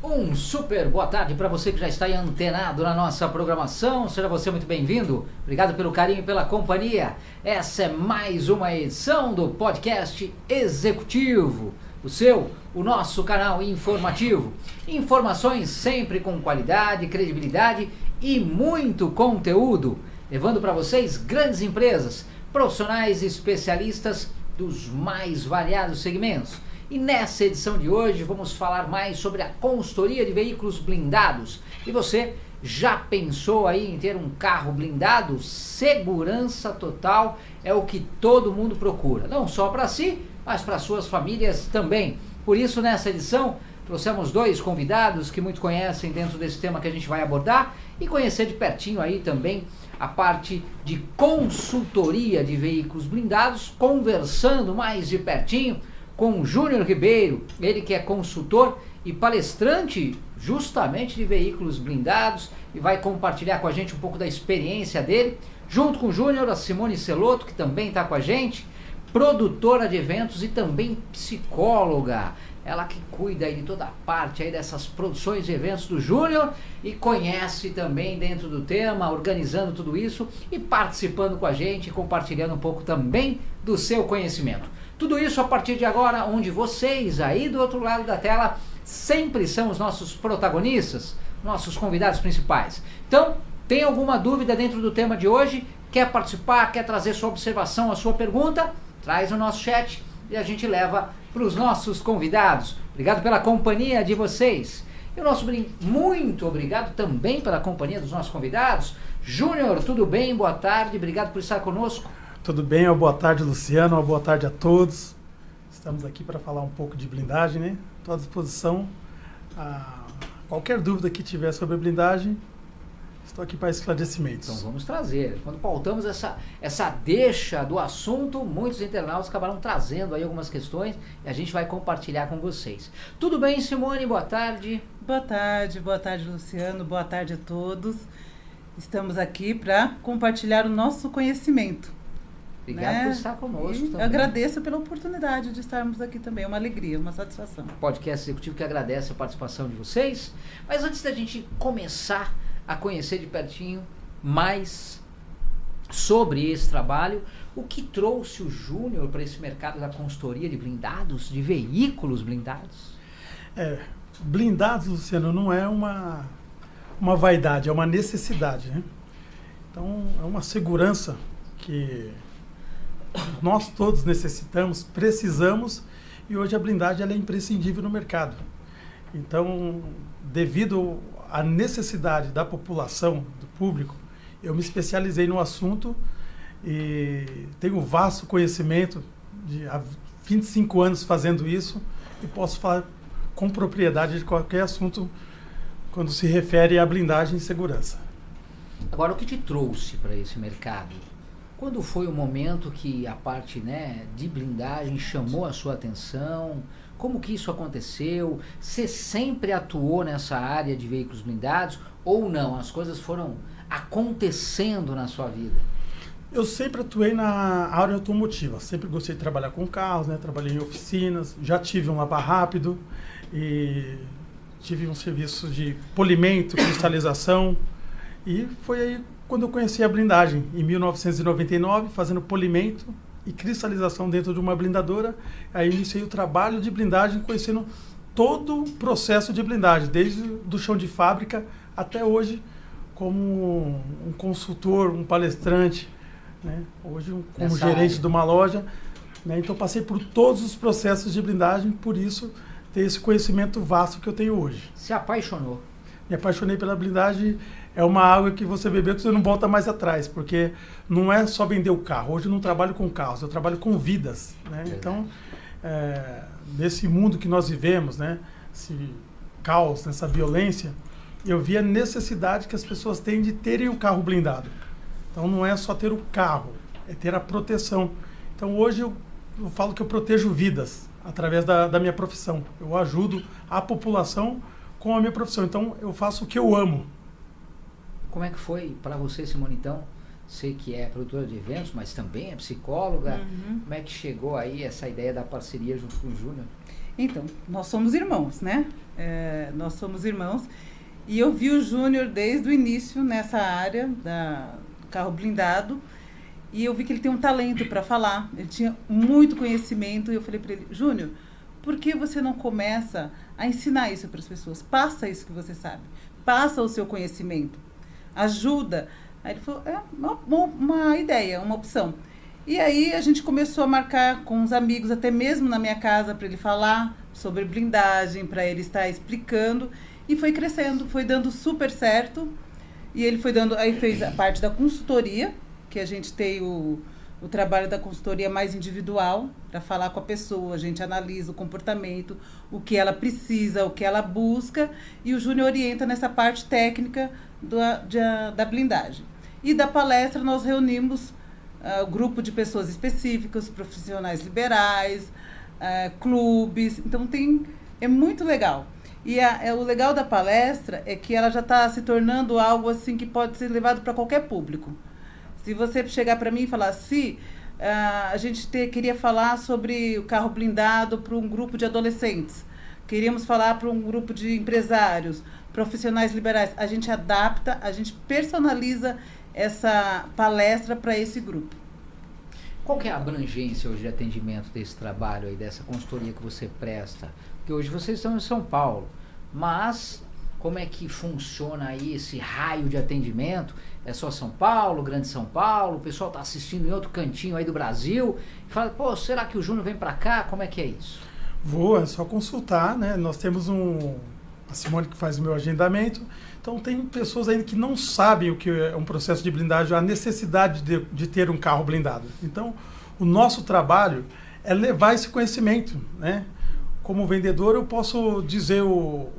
Um super boa tarde para você que já está aí antenado na nossa programação. Seja você muito bem-vindo. Obrigado pelo carinho e pela companhia. Essa é mais uma edição do podcast Executivo, o nosso canal informativo. Informações sempre com qualidade, credibilidade e muito conteúdo, levando para vocês grandes empresas, profissionais e especialistas dos mais variados segmentos. E nessa edição de hoje vamos falar mais sobre a consultoria de veículos blindados. E você já pensou aí em ter um carro blindado? Segurança total é o que todo mundo procura, não só para si, mas para suas famílias também. Por isso, nessa edição, trouxemos dois convidados que muito conhecem dentro desse tema que a gente vai abordar e conhecer de pertinho aí também a parte de consultoria de veículos blindados, conversando mais de pertinho com o Júnior Ribeiro, ele que é consultor e palestrante justamente de veículos blindados e vai compartilhar com a gente um pouco da experiência dele. Junto com o Júnior, a Simone Celoto, que também está com a gente, produtora de eventos e também psicóloga. Ela que cuida aí de toda a parte aí dessas produções de eventos do Júnior e conhece também dentro do tema, organizando tudo isso e participando com a gente, compartilhando um pouco também do seu conhecimento. Tudo isso a partir de agora, onde vocês aí do outro lado da tela sempre são os nossos protagonistas, nossos convidados principais. Então, tem alguma dúvida dentro do tema de hoje? Quer participar? Quer trazer sua observação, a sua pergunta? Traz no nosso chat e a gente leva para os nossos convidados. Obrigado pela companhia de vocês. E o nosso muito obrigado também pela companhia dos nossos convidados. Júnior, tudo bem? Boa tarde, obrigado por estar conosco. Tudo bem, uma boa tarde, Luciano, uma boa tarde a todos. Estamos aqui para falar um pouco de blindagem, né? Estou à disposição. Qualquer dúvida que tiver sobre blindagem, estou aqui para esclarecimentos. Então vamos trazer. Quando pautamos essa deixa do assunto, muitos internautas acabaram trazendo aí algumas questões e a gente vai compartilhar com vocês. Tudo bem, Simone? Boa tarde. Boa tarde, Luciano, boa tarde a todos. Estamos aqui para compartilhar o nosso conhecimento. Obrigado por estar conosco também. Eu agradeço pela oportunidade de estarmos aqui também, uma alegria, uma satisfação. Podcast Executivo que agradece a participação de vocês, mas antes da gente começar a conhecer de pertinho mais sobre esse trabalho, o que trouxe o Júnior para esse mercado da consultoria de blindados, de veículos blindados? Blindados, Luciano, não é uma vaidade, é uma necessidade, né? Então, é uma segurança que nós todos necessitamos, precisamos, e hoje a blindagem ela é imprescindível no mercado. Então, devido à necessidade da população, do público, eu me especializei no assunto e tenho vasto conhecimento há 25 anos fazendo isso e posso falar com propriedade de qualquer assunto quando se refere à blindagem e segurança. Agora, o que te trouxe para esse mercado? Quando foi o momento que a parte, de blindagem chamou a sua atenção? Como que isso aconteceu? Você sempre atuou nessa área de veículos blindados ou não? As coisas foram acontecendo na sua vida? Eu sempre atuei na área automotiva. Sempre gostei de trabalhar com carros, trabalhei em oficinas. Já tive um lava rápido e tive um serviço de polimento, cristalização. E foi aí quando eu conheci a blindagem, em 1999, fazendo polimento e cristalização dentro de uma blindadora. Aí iniciei o trabalho de blindagem, conhecendo todo o processo de blindagem, desde do chão de fábrica até hoje, como um consultor, um palestrante, hoje como gerente de uma loja. Então passei por todos os processos de blindagem, por isso ter esse conhecimento vasto que eu tenho hoje. Se apaixonou? Me apaixonei pela blindagem. É uma água que você bebeu que você não volta mais atrás, porque não é só vender o carro. Hoje eu não trabalho com carros, eu trabalho com vidas. Então, nesse mundo que nós vivemos, esse caos, nessa violência, eu vi a necessidade que as pessoas têm de terem o carro blindado. Então não é só ter o carro, é ter a proteção. Então hoje eu falo que eu protejo vidas através da minha profissão. Eu ajudo a população com a minha profissão. Então eu faço o que eu amo. Como é que foi para você, Simone, então? Sei que é produtora de eventos, mas também é psicóloga. Como é que chegou aí essa ideia da parceria junto com o Júnior? Então, nós somos irmãos, né? Nós somos irmãos. E eu vi o Júnior desde o início nessa área do carro blindado. E eu vi que ele tem um talento para falar. Ele tinha muito conhecimento. E eu falei para ele, Júnior, por que você não começa a ensinar isso para as pessoas? Passa isso que você sabe. Passa o seu conhecimento. Ajuda. Aí ele falou, uma ideia, uma opção. E aí a gente começou a marcar com os amigos, até mesmo na minha casa, para ele falar sobre blindagem, para ele estar explicando. E foi crescendo, foi dando super certo. E ele foi dando, aí fez a parte da consultoria, que a gente tem o trabalho da consultoria mais individual, para falar com a pessoa, a gente analisa o comportamento, o que ela precisa, o que ela busca, e o Júnior orienta nessa parte técnica da blindagem. E da palestra nós reunimos grupo de pessoas específicas, profissionais liberais, clubes, então é muito legal. E o legal da palestra é que ela já está se tornando algo assim que pode ser levado para qualquer público. Se você chegar para mim e falar assim, a gente queria falar sobre o carro blindado para um grupo de adolescentes, queríamos falar para um grupo de empresários, profissionais liberais, a gente adapta, a gente personaliza essa palestra para esse grupo. Qual que é a abrangência hoje de atendimento desse trabalho aí, dessa consultoria que você presta? Porque hoje vocês estão em São Paulo, mas como é que funciona aí esse raio de atendimento? É só São Paulo, Grande São Paulo, o pessoal está assistindo em outro cantinho aí do Brasil, e fala, pô, será que o Júnior vem para cá? Como é que é isso? É só consultar, né? Nós temos a Simone que faz o meu agendamento, então tem pessoas ainda que não sabem o que é um processo de blindagem, a necessidade de ter um carro blindado. Então, o nosso trabalho é levar esse conhecimento, né? Como vendedor, eu posso dizer o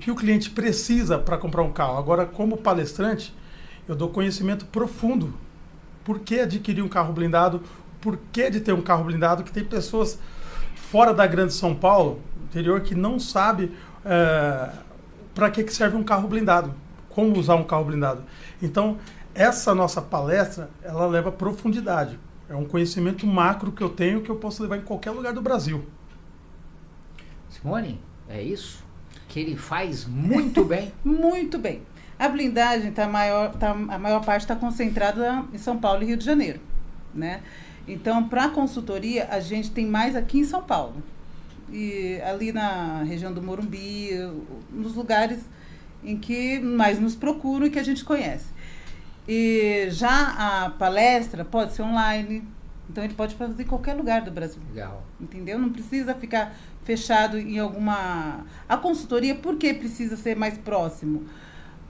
que o cliente precisa para comprar um carro. Agora, como palestrante, eu dou conhecimento profundo. Por que adquirir um carro blindado? Por que de ter um carro blindado? Que tem pessoas fora da Grande São Paulo, interior, que não sabe para que serve um carro blindado. Como usar um carro blindado. Então, essa nossa palestra, ela leva profundidade. É um conhecimento macro que eu tenho que eu posso levar em qualquer lugar do Brasil. Simone, é isso? Que ele faz muito bem? Muito bem. A blindagem, a maior parte está concentrada em São Paulo e Rio de Janeiro, né? Então, para a consultoria, a gente tem mais aqui em São Paulo. E ali na região do Morumbi, nos lugares em que mais nos procuram e que a gente conhece. E já a palestra pode ser online, então ele pode fazer em qualquer lugar do Brasil. Legal. Entendeu? Não precisa ficar fechado em alguma... A consultoria, por que precisa ser mais próximo?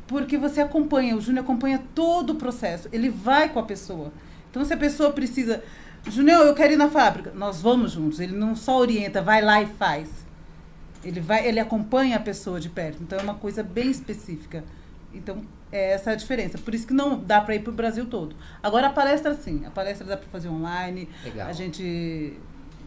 Porque você acompanha, o Júnior acompanha todo o processo, ele vai com a pessoa. Então, se a pessoa precisa... Júnior, eu quero ir na fábrica. Nós vamos juntos, ele não só orienta, vai lá e faz. Ele acompanha a pessoa de perto, então é uma coisa bem específica. Então, é essa a diferença. Por isso que não dá para ir para o Brasil todo. Agora, a palestra, sim. A palestra dá para fazer online. Legal. A gente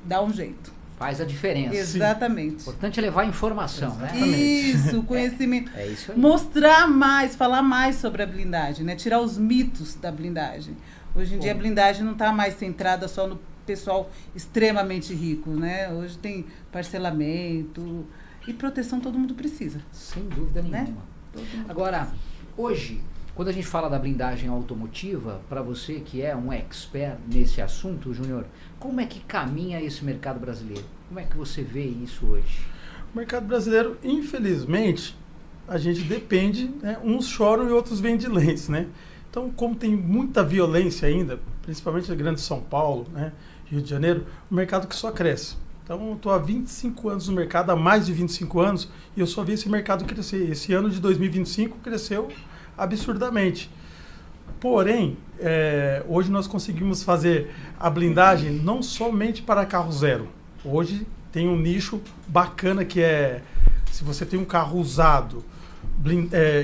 dá um jeito. Faz a diferença. Exatamente. O importante é levar informação, né? Isso, conhecimento. É isso aí. Mostrar mais, falar mais sobre a blindagem, né? Tirar os mitos da blindagem. Hoje em dia a blindagem não está mais centrada só no pessoal extremamente rico, né? Hoje tem parcelamento e proteção todo mundo precisa. Sem dúvida nenhuma. Né? Agora, hoje, quando a gente fala da blindagem automotiva, para você que é um expert nesse assunto, Júnior, como é que caminha esse mercado brasileiro? Como é que você vê isso hoje? O mercado brasileiro, infelizmente, a gente depende, né? Uns choram e outros vêm de lenço, né? Então, como tem muita violência ainda, principalmente na Grande São Paulo, né? Rio de Janeiro, o mercado que só cresce. Então, eu estou há 25 anos no mercado, há mais de 25 anos, e eu só vi esse mercado crescer. Esse ano de 2025 cresceu absurdamente. Porém, hoje nós conseguimos fazer a blindagem não somente para carro zero. Hoje tem um nicho bacana que é, se você tem um carro usado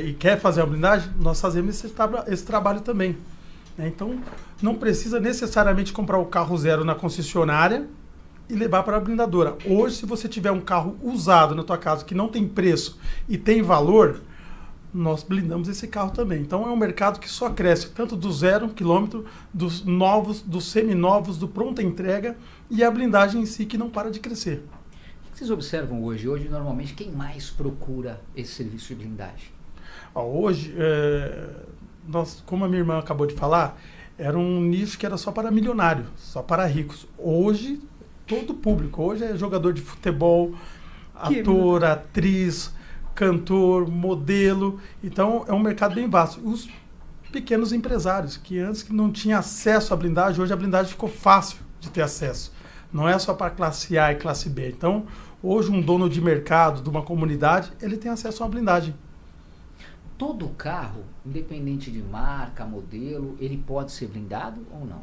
e quer fazer a blindagem, nós fazemos esse trabalho também. Então, não precisa necessariamente comprar o carro zero na concessionária e levar para a blindadora. Hoje, se você tiver um carro usado na tua casa que não tem preço e tem valor, nós blindamos esse carro também. Então é um mercado que só cresce, tanto do 0 quilômetro, dos novos, dos seminovos, do pronta entrega e a blindagem em si que não para de crescer. que vocês observam hoje? Hoje, normalmente, quem mais procura esse serviço de blindagem? Hoje, nós, como a minha irmã acabou de falar, era um nicho que era só para milionários, só para ricos. Hoje, todo público. Hoje é jogador de futebol, ator, atriz, cantor, modelo. Então, é um mercado bem vasto. Os pequenos empresários, que antes não tinham acesso à blindagem, hoje a blindagem ficou fácil de ter acesso. Não é só para classe A e classe B. Então, hoje um dono de mercado, de uma comunidade, ele tem acesso a uma blindagem. Todo carro, independente de marca, modelo, ele pode ser blindado ou não?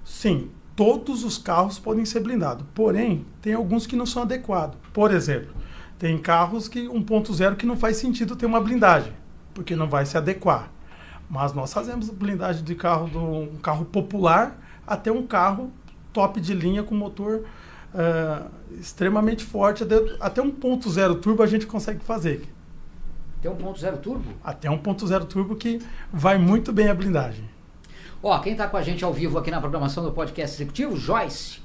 Sim, todos os carros podem ser blindados. Porém, tem alguns que não são adequados. Por exemplo, tem carros que 1.0 que não faz sentido ter uma blindagem, porque não vai se adequar. Mas nós fazemos blindagem de carro, de um carro popular até um carro top de linha com motor extremamente forte. Até 1.0 turbo a gente consegue fazer. Até 1.0 turbo? Até 1.0 turbo que vai muito bem a blindagem. Ó, quem está com a gente ao vivo aqui na programação do podcast executivo, Joyce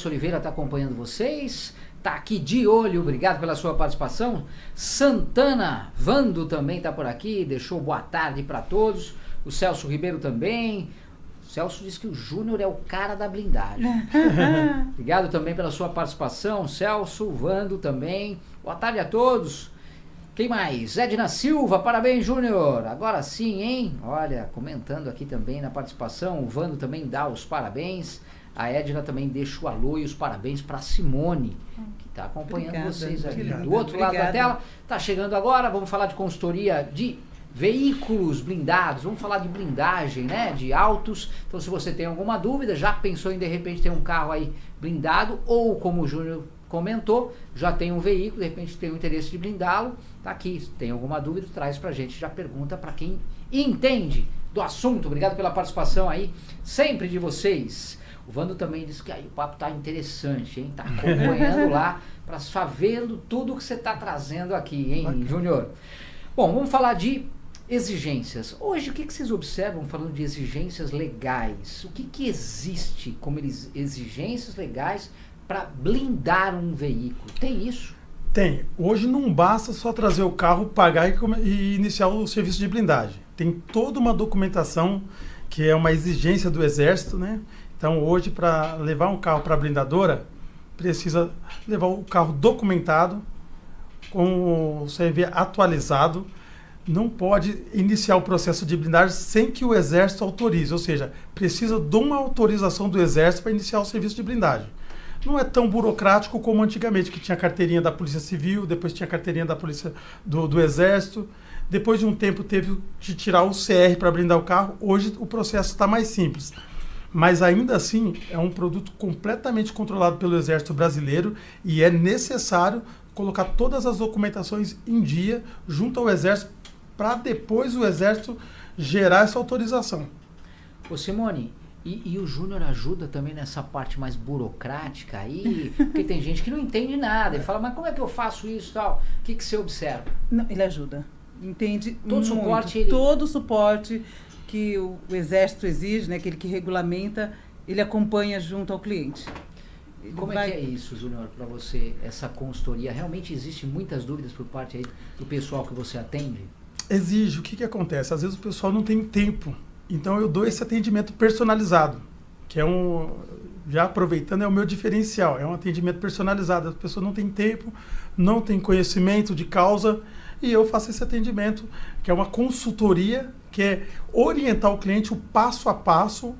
Oliveira está acompanhando vocês, está aqui de olho, obrigado pela sua participação. Santana Vando também está por aqui, deixou boa tarde para todos. O Celso Ribeiro também. O Celso disse que o Júnior é o cara da blindagem. Obrigado também pela sua participação, Celso, Vando também. Boa tarde a todos. Quem mais? Edna Silva, parabéns, Júnior. Agora sim, hein? Olha, comentando aqui também na participação, o Vando também dá os parabéns. A Edna também deixa o alô e os parabéns para Simone, que está acompanhando vocês ali. Do outro lado da tela, está chegando agora, vamos falar de consultoria de veículos blindados, vamos falar de blindagem, né? De autos. Então, se você tem alguma dúvida, já pensou em de repente ter um carro aí blindado, ou como o Júnior comentou, já tem um veículo, de repente tem o interesse de blindá-lo, tá aqui, se tem alguma dúvida, traz pra gente, já pergunta para quem entende do assunto. Obrigado pela participação aí, sempre de vocês. O Vando também disse que aí o papo tá interessante, hein? Tá acompanhando lá, para estar vendo tudo que você tá trazendo aqui, hein, Júnior? Bom, vamos falar de exigências. Hoje, o que vocês observam falando de exigências legais? O que existe como exigências legais para blindar um veículo? Tem isso? Tem. Hoje não basta só trazer o carro, pagar e iniciar o serviço de blindagem. Tem toda uma documentação que é uma exigência do Exército, né? Então, hoje, para levar um carro para a blindadora, precisa levar o carro documentado, com o CRV atualizado. Não pode iniciar o processo de blindagem sem que o Exército autorize. Ou seja, precisa de uma autorização do Exército para iniciar o serviço de blindagem. Não é tão burocrático como antigamente, que tinha carteirinha da Polícia Civil, depois tinha carteirinha da Polícia do Exército. Depois de um tempo teve que tirar o CR para blindar o carro. Hoje o processo está mais simples. Mas ainda assim é um produto completamente controlado pelo Exército Brasileiro e é necessário colocar todas as documentações em dia junto ao Exército para depois o Exército gerar essa autorização. Ô Simone, e o Júnior ajuda também nessa parte mais burocrática aí? Porque tem gente que não entende nada e fala, mas como é que eu faço isso e tal? O que você observa? Não, ele ajuda. Entende todo muito. Suporte todo o suporte que o Exército exige, né, aquele que regulamenta, ele acompanha junto ao cliente. Como é que é isso, Júnior, para você, essa consultoria? Realmente existem muitas dúvidas por parte aí do pessoal que você atende? Exige. O que acontece? Às vezes o pessoal não tem tempo. Então eu dou esse atendimento personalizado, que é já aproveitando, é o meu diferencial. É um atendimento personalizado. A pessoa não tem tempo, não tem conhecimento de causa, e eu faço esse atendimento, que é uma consultoria, que é orientar o cliente o passo a passo,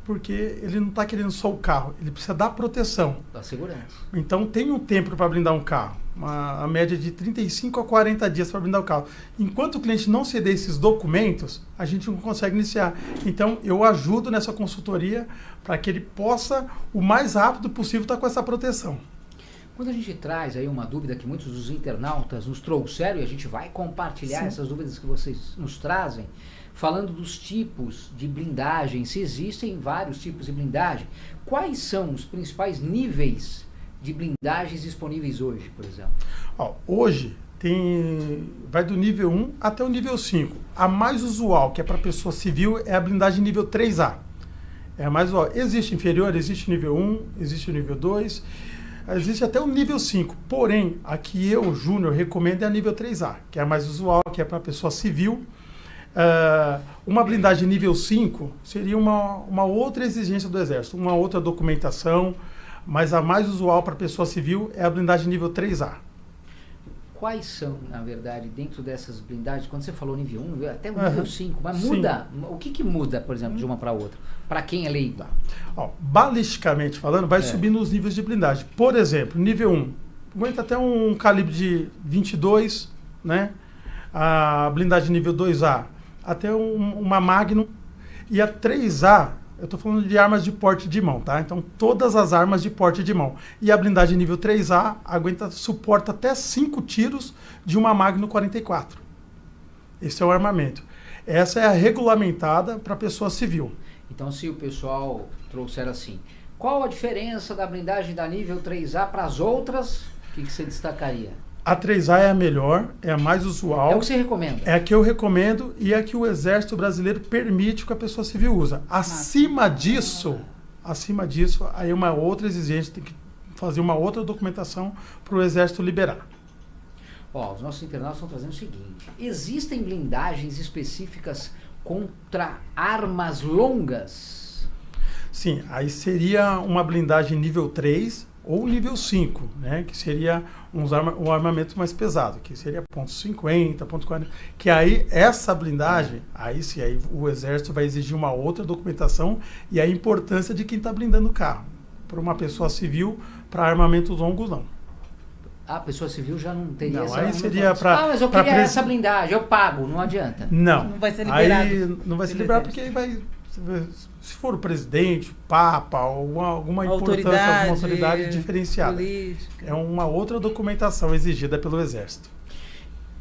porque ele não está querendo só o carro, ele precisa dar proteção. Da segurança. Então tem um tempo para blindar um carro, a média de 35 a 40 dias para blindar o carro. Enquanto o cliente não ceder esses documentos, a gente não consegue iniciar. Então eu ajudo nessa consultoria para que ele possa, o mais rápido possível, estar com essa proteção. Quando a gente traz aí uma dúvida que muitos dos internautas nos trouxeram, e a gente vai compartilhar essas dúvidas que vocês nos trazem, falando dos tipos de blindagem, se existem vários tipos de blindagem, quais são os principais níveis de blindagens disponíveis hoje, por exemplo? Hoje vai do nível 1 até o nível 5. A mais usual, que é para pessoa civil, é a blindagem nível 3A. É a mais usual. Existe inferior, existe nível 1, existe o nível 2. Existe até o nível 5, porém, a que eu, Júnior, recomendo é a nível 3A, que é a mais usual, que é para a pessoa civil. Uma blindagem nível 5 seria uma outra exigência do Exército, uma outra documentação, mas a mais usual para a pessoa civil é a blindagem nível 3A. Quais são, na verdade, dentro dessas blindagens, quando você falou nível 1, até o nível 5, mas muda, o que muda, por exemplo, de uma para outra? Para quem é leigo? Balisticamente falando, vai subindo os níveis de blindagem. Por exemplo, nível 1, aguenta até um calibre de 22, né? A blindagem nível 2A, até uma Magnum. E a 3A, eu estou falando de armas de porte de mão, tá? Então, todas as armas de porte de mão. E a blindagem nível 3A suporta até 5 tiros de uma Magnum 44. Esse é o armamento. Essa é a regulamentada para a pessoa civil. Então, se o pessoal trouxer assim, qual a diferença da blindagem da nível 3A para as outras, o que você destacaria? A 3A é a melhor, é a mais usual. É o que você recomenda? É a que eu recomendo e é a que o Exército Brasileiro permite que a pessoa civil usa. Acima disso, aí uma outra exigência, tem que fazer uma outra documentação para o Exército liberar. Os nossos internautas estão trazendo o seguinte, existem blindagens específicas contra armas longas? Sim, aí seria uma blindagem nível 3 ou nível 5, né? Que seria um armamento mais pesado, que seria .50, .40, que aí essa blindagem, aí sim, aí o Exército vai exigir uma outra documentação e a importância de quem está blindando o carro. Para uma pessoa civil, para armamentos longos, não. A pessoa civil já não teria não, essa... Aí seria para... mas eu queria essa blindagem, eu pago, não adianta. Não vai ser liberado. Aí não vai ser liberado porque aí vai... Se for o presidente, o Papa, ou alguma importância, alguma autoridade diferenciada. Política. É uma outra documentação exigida pelo Exército.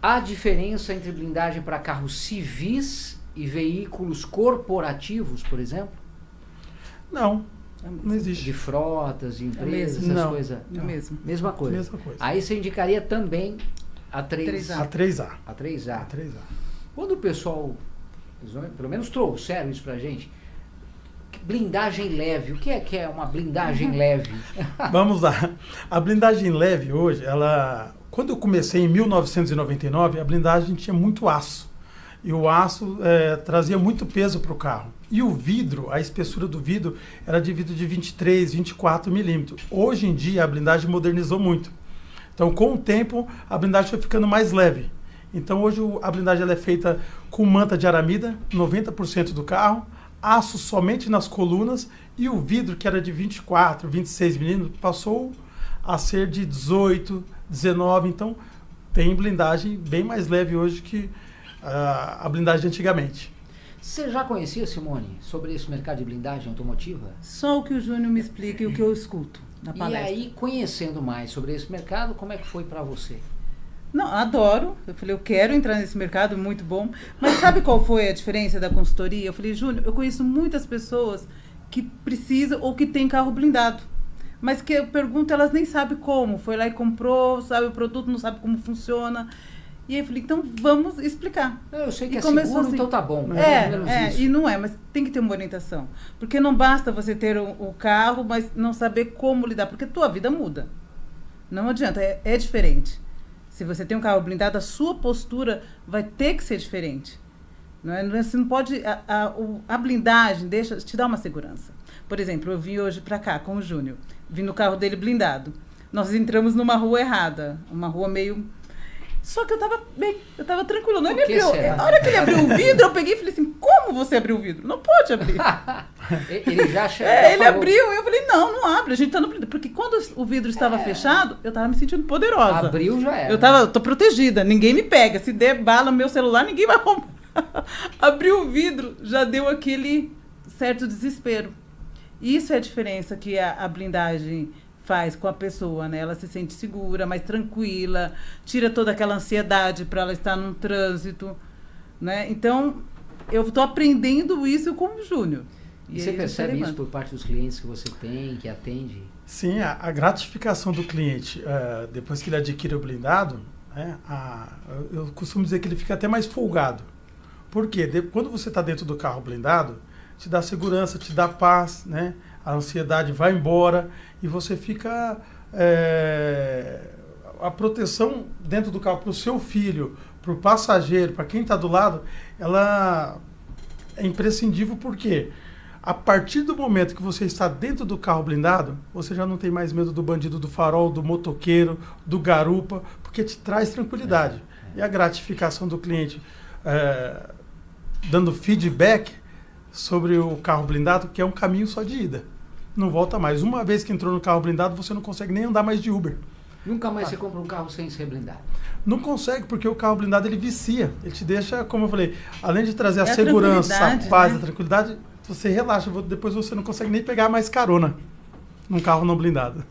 Há diferença entre blindagem para carros civis e veículos corporativos, por exemplo? Não existe. De frotas, de empresas, essas coisas? É mesmo. Mesma coisa. Mesma coisa. Aí você indicaria também a 3A. A 3A. A 3A. A 3A. Quando o pessoal, pelo menos trouxeram isso pra gente, blindagem leve, o que é uma blindagem leve? Vamos lá. A blindagem leve hoje, quando eu comecei em 1999, a blindagem tinha muito aço. E o aço trazia muito peso para o carro. E o vidro, a espessura do vidro, era de vidro de 23, 24 milímetros. Hoje em dia, a blindagem modernizou muito. Então, com o tempo, a blindagem foi ficando mais leve. Então, hoje a blindagem ela é feita com manta de aramida, 90% do carro, aço somente nas colunas, e o vidro, que era de 24, 26 milímetros, passou a ser de 18, 19. Então, tem blindagem bem mais leve hoje que a blindagem de antigamente. Você já conhecia, Simone, sobre esse mercado de blindagem automotiva? Só o que o Júnior me explica e o que eu escuto na palestra. E aí, conhecendo mais sobre esse mercado, como é que foi para você? Não, adoro. Eu falei, eu quero entrar nesse mercado, muito bom. Mas sabe qual foi a diferença da consultoria? Eu falei, Júnior, eu conheço muitas pessoas que precisam ou que têm carro blindado. Mas que eu pergunto, elas nem sabem como. Foi lá e comprou, sabe o produto, não sabe como funciona. E aí eu falei, então vamos explicar. Eu sei que é seguro, assim, então tá bom. E não é, mas tem que ter uma orientação. Porque não basta você ter o carro, mas não saber como lidar. Porque tua vida muda. Não adianta, é diferente. Se você tem um carro blindado, a sua postura vai ter que ser diferente. Você não pode... A blindagem te dá uma segurança. Por exemplo, eu vim hoje para cá com o Júnior. Vim no carro dele blindado. Nós entramos numa rua errada. Uma rua meio... Só que eu tava bem, eu tava tranquilo. Não, a hora que ele abriu o vidro, eu peguei e falei assim, como você abriu o vidro? Não pode abrir. Ele já chegou. Ele abriu e eu falei, não abre, a gente tá no... Porque quando o vidro estava fechado, eu tava me sentindo poderosa. Abriu já era. Eu tô protegida, ninguém me pega. Se der bala no meu celular, ninguém vai roubar. Abriu o vidro, já deu aquele certo desespero. Isso é a diferença que a blindagem faz com a pessoa, né? Ela se sente segura, mais tranquila, tira toda aquela ansiedade para ela estar num trânsito, né? Então, eu estou aprendendo isso com o Júnior. E você percebe isso por parte dos clientes que você tem, que atende? Sim, a gratificação do cliente, depois que ele adquire o blindado, eu costumo dizer que ele fica até mais folgado. Por quê? Quando você está dentro do carro blindado, te dá segurança, te dá paz, né? A ansiedade vai embora e você fica a proteção dentro do carro para o seu filho, para o passageiro, para quem está do lado, ela é imprescindível porque a partir do momento que você está dentro do carro blindado, você já não tem mais medo do bandido, do farol, do motoqueiro, do garupa, porque te traz tranquilidade. E a gratificação do cliente dando feedback sobre o carro blindado, que é um caminho só de ida. Não volta mais. Uma vez que entrou no carro blindado, você não consegue nem andar mais de Uber. Nunca mais você compra um carro sem ser blindado. Não consegue, porque o carro blindado ele vicia. Ele te deixa, como eu falei, além de trazer a segurança, a paz, a tranquilidade, você relaxa. Depois você não consegue nem pegar mais carona num carro não blindado.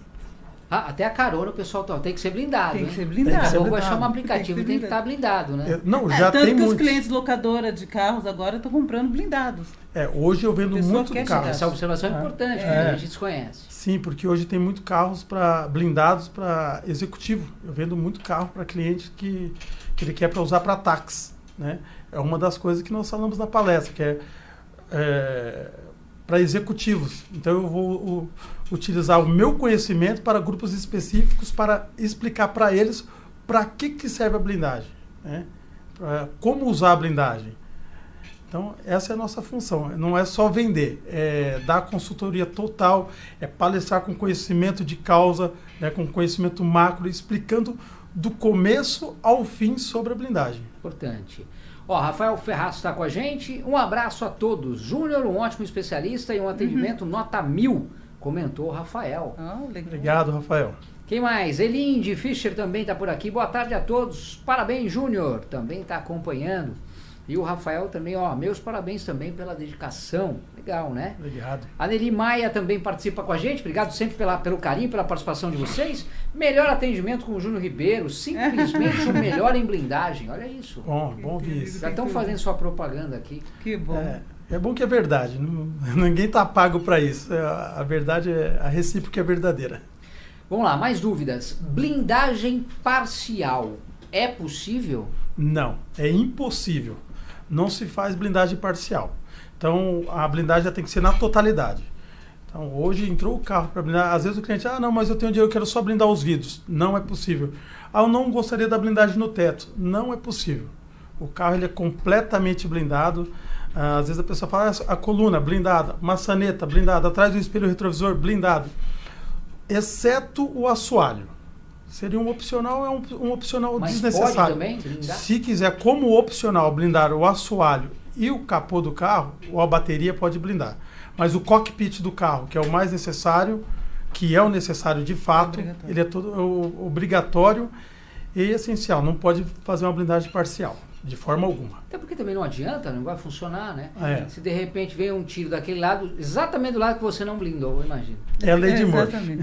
Até a carona o pessoal tem que ser blindado. Tem que hein? ser blindado. Daqui a pouco vai chamar um aplicativo, tem que estar blindado, né? Não, já tanto tem que muitos. os clientes locadora de carros agora estão comprando blindados. Hoje eu vendo muito carro. Essa observação é importante, porque a gente desconhece. Sim, porque hoje tem muito carros blindados para executivo. Eu vendo muito carro para cliente que ele quer para usar para táxi, né? É uma das coisas que nós falamos na palestra, que é para executivos. Então eu vou utilizar o meu conhecimento para grupos específicos para explicar para eles para que serve a blindagem, né? Como usar a blindagem. Então, essa é a nossa função. Não é só vender, é dar consultoria total, é palestrar com conhecimento de causa, né, com conhecimento macro, explicando do começo ao fim sobre a blindagem. Importante. Rafael Ferraz está com a gente. Um abraço a todos. Júnior, um ótimo especialista e um atendimento nota 1000, comentou o Rafael. Obrigado, Rafael. Quem mais? Elinde Fischer também está por aqui. Boa tarde a todos. Parabéns, Júnior. Também está acompanhando. E o Rafael também, meus parabéns também pela dedicação. Legal, né? Obrigado. A Nelly Maia também participa com a gente. Obrigado sempre pelo carinho, pela participação de vocês. Melhor atendimento com o Júnior Ribeiro. Simplesmente o melhor em blindagem. Olha isso. Bom ouvir isso. Já estão fazendo sua propaganda aqui. Que bom. É bom que é verdade. Ninguém está pago para isso. A verdade, a recíproca é verdadeira. Vamos lá, mais dúvidas. Blindagem parcial. É possível? Não, é impossível. Não se faz blindagem parcial. Então, a blindagem já tem que ser na totalidade. Então, hoje entrou o carro para blindar. Às vezes o cliente, não, mas eu tenho dinheiro, eu quero só blindar os vidros. Não é possível. Eu não gostaria da blindagem no teto. Não é possível. O carro ele é completamente blindado. Às vezes a pessoa fala, a coluna blindada, maçaneta blindada, atrás do espelho retrovisor blindado. Exceto o assoalho. Seria um opcional, um opcional mas desnecessário. Pode também blindar? Se quiser, como opcional, blindar o assoalho e o capô do carro, ou a bateria pode blindar. Mas o cockpit do carro, que é o mais necessário, que é o necessário de fato, ele é todo obrigatório e essencial. Não pode fazer uma blindagem parcial, de forma alguma. Até porque também não adianta, não vai funcionar, né? Se de repente vem um tiro daquele lado, exatamente do lado que você não blindou, eu imagino. É a lei de Murphy.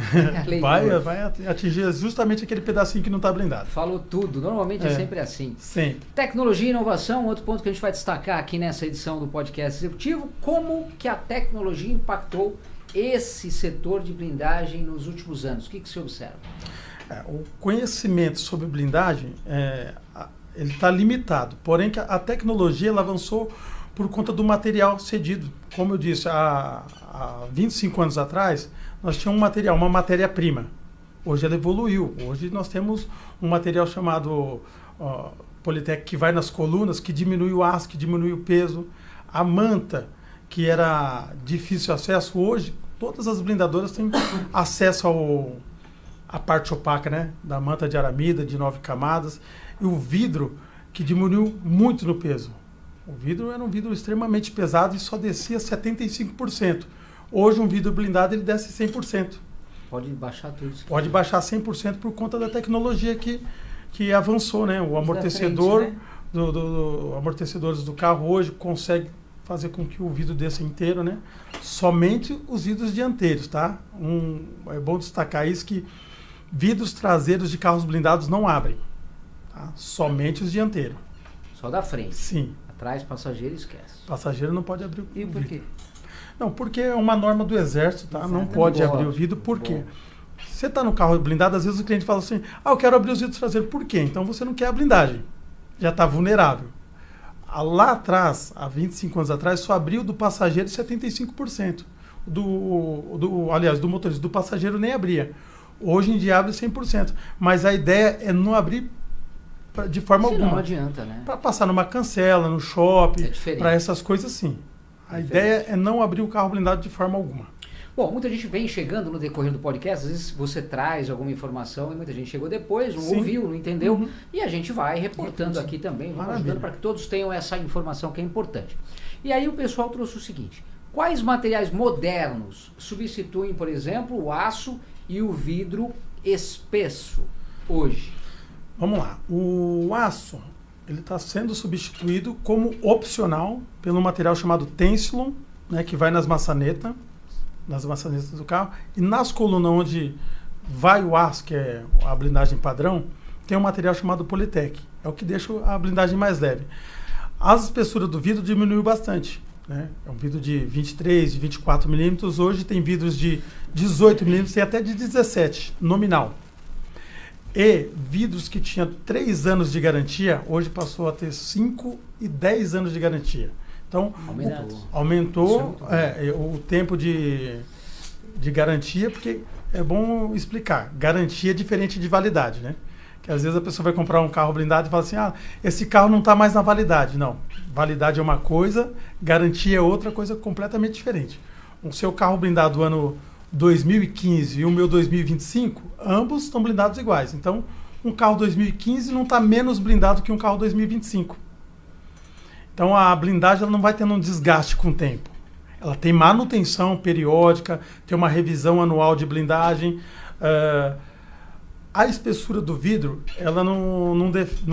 Vai atingir justamente aquele pedacinho que não está blindado. Falou tudo. Normalmente é sempre assim. Sempre. Tecnologia e inovação, outro ponto que a gente vai destacar aqui nessa edição do podcast executivo, como que a tecnologia impactou esse setor de blindagem nos últimos anos. O que se observa? O conhecimento sobre blindagem ele está limitado, porém que a tecnologia ela avançou por conta do material cedido. Como eu disse, há 25 anos atrás, nós tínhamos um material, uma matéria-prima. Hoje ela evoluiu. Hoje nós temos um material chamado Politec, que vai nas colunas, que diminui o aço, que diminui o peso. A manta, que era difícil acesso, hoje todas as blindadoras têm acesso à parte opaca, né? Da manta de aramida, de 9 camadas. E o vidro, que diminuiu muito no peso. O vidro era um vidro extremamente pesado e só descia 75%. Hoje um vidro blindado ele desce 100%. Pode baixar tudo. Pode baixar 100% por conta da tecnologia que avançou, né? O amortecedor, frente, né? Amortecedores do carro hoje consegue fazer com que o vidro desça inteiro, né? Somente os vidros dianteiros, tá? É bom destacar isso, que vidros traseiros de carros blindados não abrem. Tá? Somente os dianteiros. Só da frente. Sim. Atrás, passageiro, esquece. Passageiro não pode abrir o vidro. E por quê? Não, porque é uma norma do Exército, tá? Não pode abrir o vidro. Por quê? Você está no carro blindado, às vezes o cliente fala assim, eu quero abrir os vidros traseiros. Por quê? Então você não quer a blindagem. Já está vulnerável. Lá atrás, há 25 anos atrás, só abriu do passageiro 75%. Aliás, do motorista, do passageiro nem abria. Hoje em dia abre 100%, mas a ideia é não abrir de forma alguma. Não adianta, né? Para passar numa cancela, no shopping, É para essas coisas sim. A ideia é não abrir o carro blindado de forma alguma. Bom, muita gente vem chegando no decorrer do podcast, às vezes você traz alguma informação e muita gente chegou depois, não ouviu, não entendeu, e a gente vai reportando aqui também, vamos ajudando para que todos tenham essa informação que é importante. E aí o pessoal trouxe o seguinte: quais materiais modernos substituem, por exemplo, o aço e o vidro espesso hoje? Vamos lá. O aço, ele está sendo substituído como opcional pelo material chamado Tensilon, né, que vai nas maçanetas do carro, e nas colunas onde vai o aço, que é a blindagem padrão, tem um material chamado Politec. É o que deixa a blindagem mais leve. As espessuras do vidro diminuiu bastante, né? É um vidro de 23, de 24 milímetros. Hoje tem vidros de 18 milímetros e até de 17, nominal. E vidros que tinham 3 anos de garantia, hoje passou a ter 5 e 10 anos de garantia. Então, aumentou o tempo de garantia, porque é bom explicar. Garantia é diferente de validade, né? Que às vezes a pessoa vai comprar um carro blindado e fala assim, esse carro não está mais na validade. Não, validade é uma coisa, garantia é outra coisa completamente diferente. O seu carro blindado do ano 2015 e o meu 2025, ambos estão blindados iguais. Então, um carro 2015 não está menos blindado que um carro 2025. Então, a blindagem ela não vai tendo um desgaste com o tempo. Ela tem manutenção periódica, tem uma revisão anual de blindagem. A espessura do vidro, ela não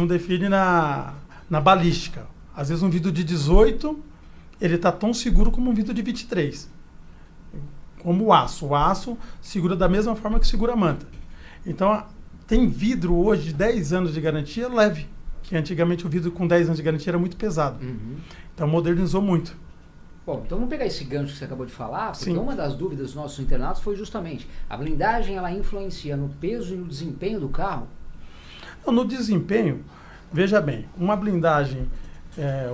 define na balística. Às vezes, um vidro de 18, ele está tão seguro como um vidro de 23. Como o aço. O aço segura da mesma forma que segura a manta. Então, tem vidro hoje de 10 anos de garantia leve. Que antigamente o vidro com 10 anos de garantia era muito pesado. Então modernizou muito. Bom, então vamos pegar esse gancho que você acabou de falar, porque uma das dúvidas dos nossos internautas foi justamente, a blindagem ela influencia no peso e no desempenho do carro? Não, no desempenho, veja bem, uma blindagem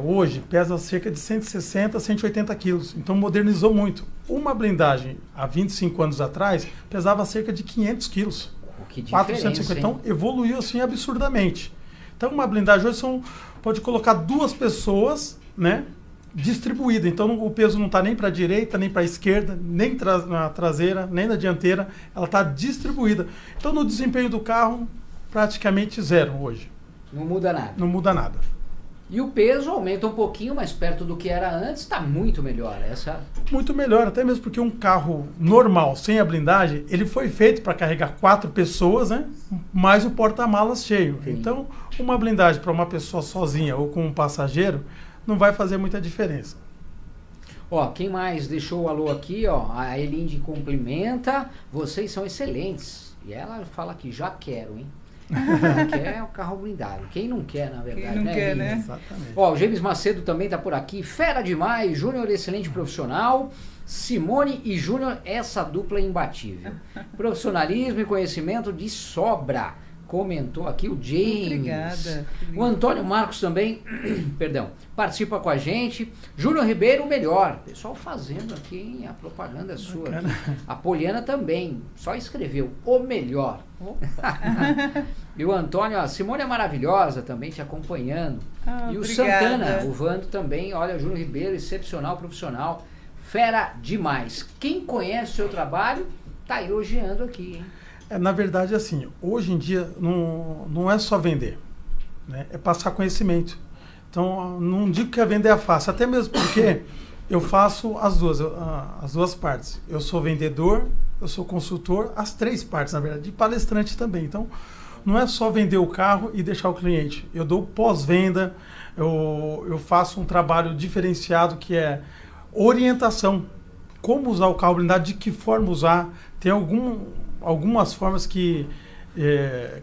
hoje pesa cerca de 160, 180 quilos, então modernizou muito. Uma blindagem há 25 anos atrás pesava cerca de 500 quilos. Que diferença, 450, então evoluiu assim absurdamente. Então, uma blindagem hoje pode colocar 2 pessoas, né, distribuída. Então, o peso não está nem para a direita, nem para a esquerda, nem na traseira, nem na dianteira. Ela está distribuída. Então, no desempenho do carro, praticamente zero hoje. Não muda nada. Não muda nada. E o peso aumenta um pouquinho, mas perto do que era antes, está muito melhor. Muito melhor, até mesmo porque um carro normal, sem a blindagem, ele foi feito para carregar 4 pessoas, né? Mais o porta-malas cheio. Sim. Então, uma blindagem para uma pessoa sozinha ou com um passageiro não vai fazer muita diferença. Ó, quem mais deixou o alô aqui, ó? A Elinde cumprimenta. Vocês são excelentes. E ela fala que já quero, hein? Quer o carro blindado. Quem não quer, na verdade, quem não quer, né? Exatamente. Ó, o James Macedo também está por aqui. Fera demais, Júnior, excelente profissional. Simone e Júnior, essa dupla é imbatível. Profissionalismo e conhecimento de sobra. Comentou aqui o James. Obrigada. O Antônio Marcos também, perdão, participa com a gente. Júnior Ribeiro, o melhor. Pessoal fazendo aqui, hein? A propaganda é sua. Aqui. A Poliana também, só escreveu o melhor. E o Antônio, a Simone é maravilhosa também, te acompanhando. E o obrigada. Santana, o Vando também, olha, Júnior Ribeiro, excepcional profissional, fera demais. Quem conhece o seu trabalho, tá elogiando aqui, hein? Na verdade, assim, hoje em dia não é só vender, né? É passar conhecimento. Então, não digo que a vender é fácil, até mesmo porque eu faço as duas partes. Eu sou vendedor, eu sou consultor, as 3 partes, na verdade, e palestrante também. Então, não é só vender o carro e deixar o cliente. Eu dou pós-venda, eu faço um trabalho diferenciado que é orientação. Como usar o carro blindado, de que forma usar. Tem algumas formas que,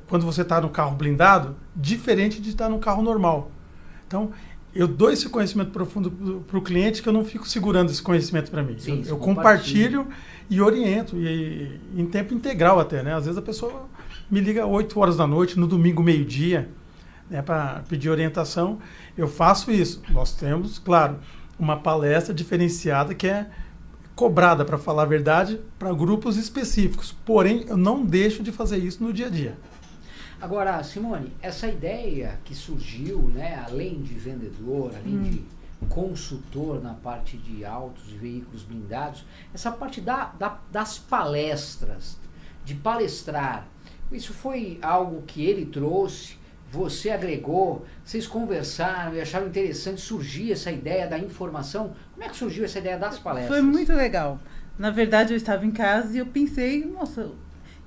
quando você está no carro blindado, diferente de estar no carro normal. Então, eu dou esse conhecimento profundo para o cliente, que eu não fico segurando esse conhecimento para mim. Sim, eu compartilho e oriento, e em tempo integral até, né? Às vezes a pessoa me liga 8 horas da noite, no domingo, meio-dia, né, para pedir orientação. Eu faço isso. Nós temos, claro, uma palestra diferenciada que é cobrada, para falar a verdade, para grupos específicos. Porém, eu não deixo de fazer isso no dia a dia. Agora, Simone, essa ideia que surgiu, né, além de vendedor, além de consultor na parte de autos e veículos blindados, essa parte das palestras, de palestrar, isso foi algo que ele trouxe, você agregou, vocês conversaram e acharam interessante surgir essa ideia da informação? Como é que surgiu essa ideia das palestras? Foi muito legal. Na verdade, eu estava em casa e eu pensei, nossa,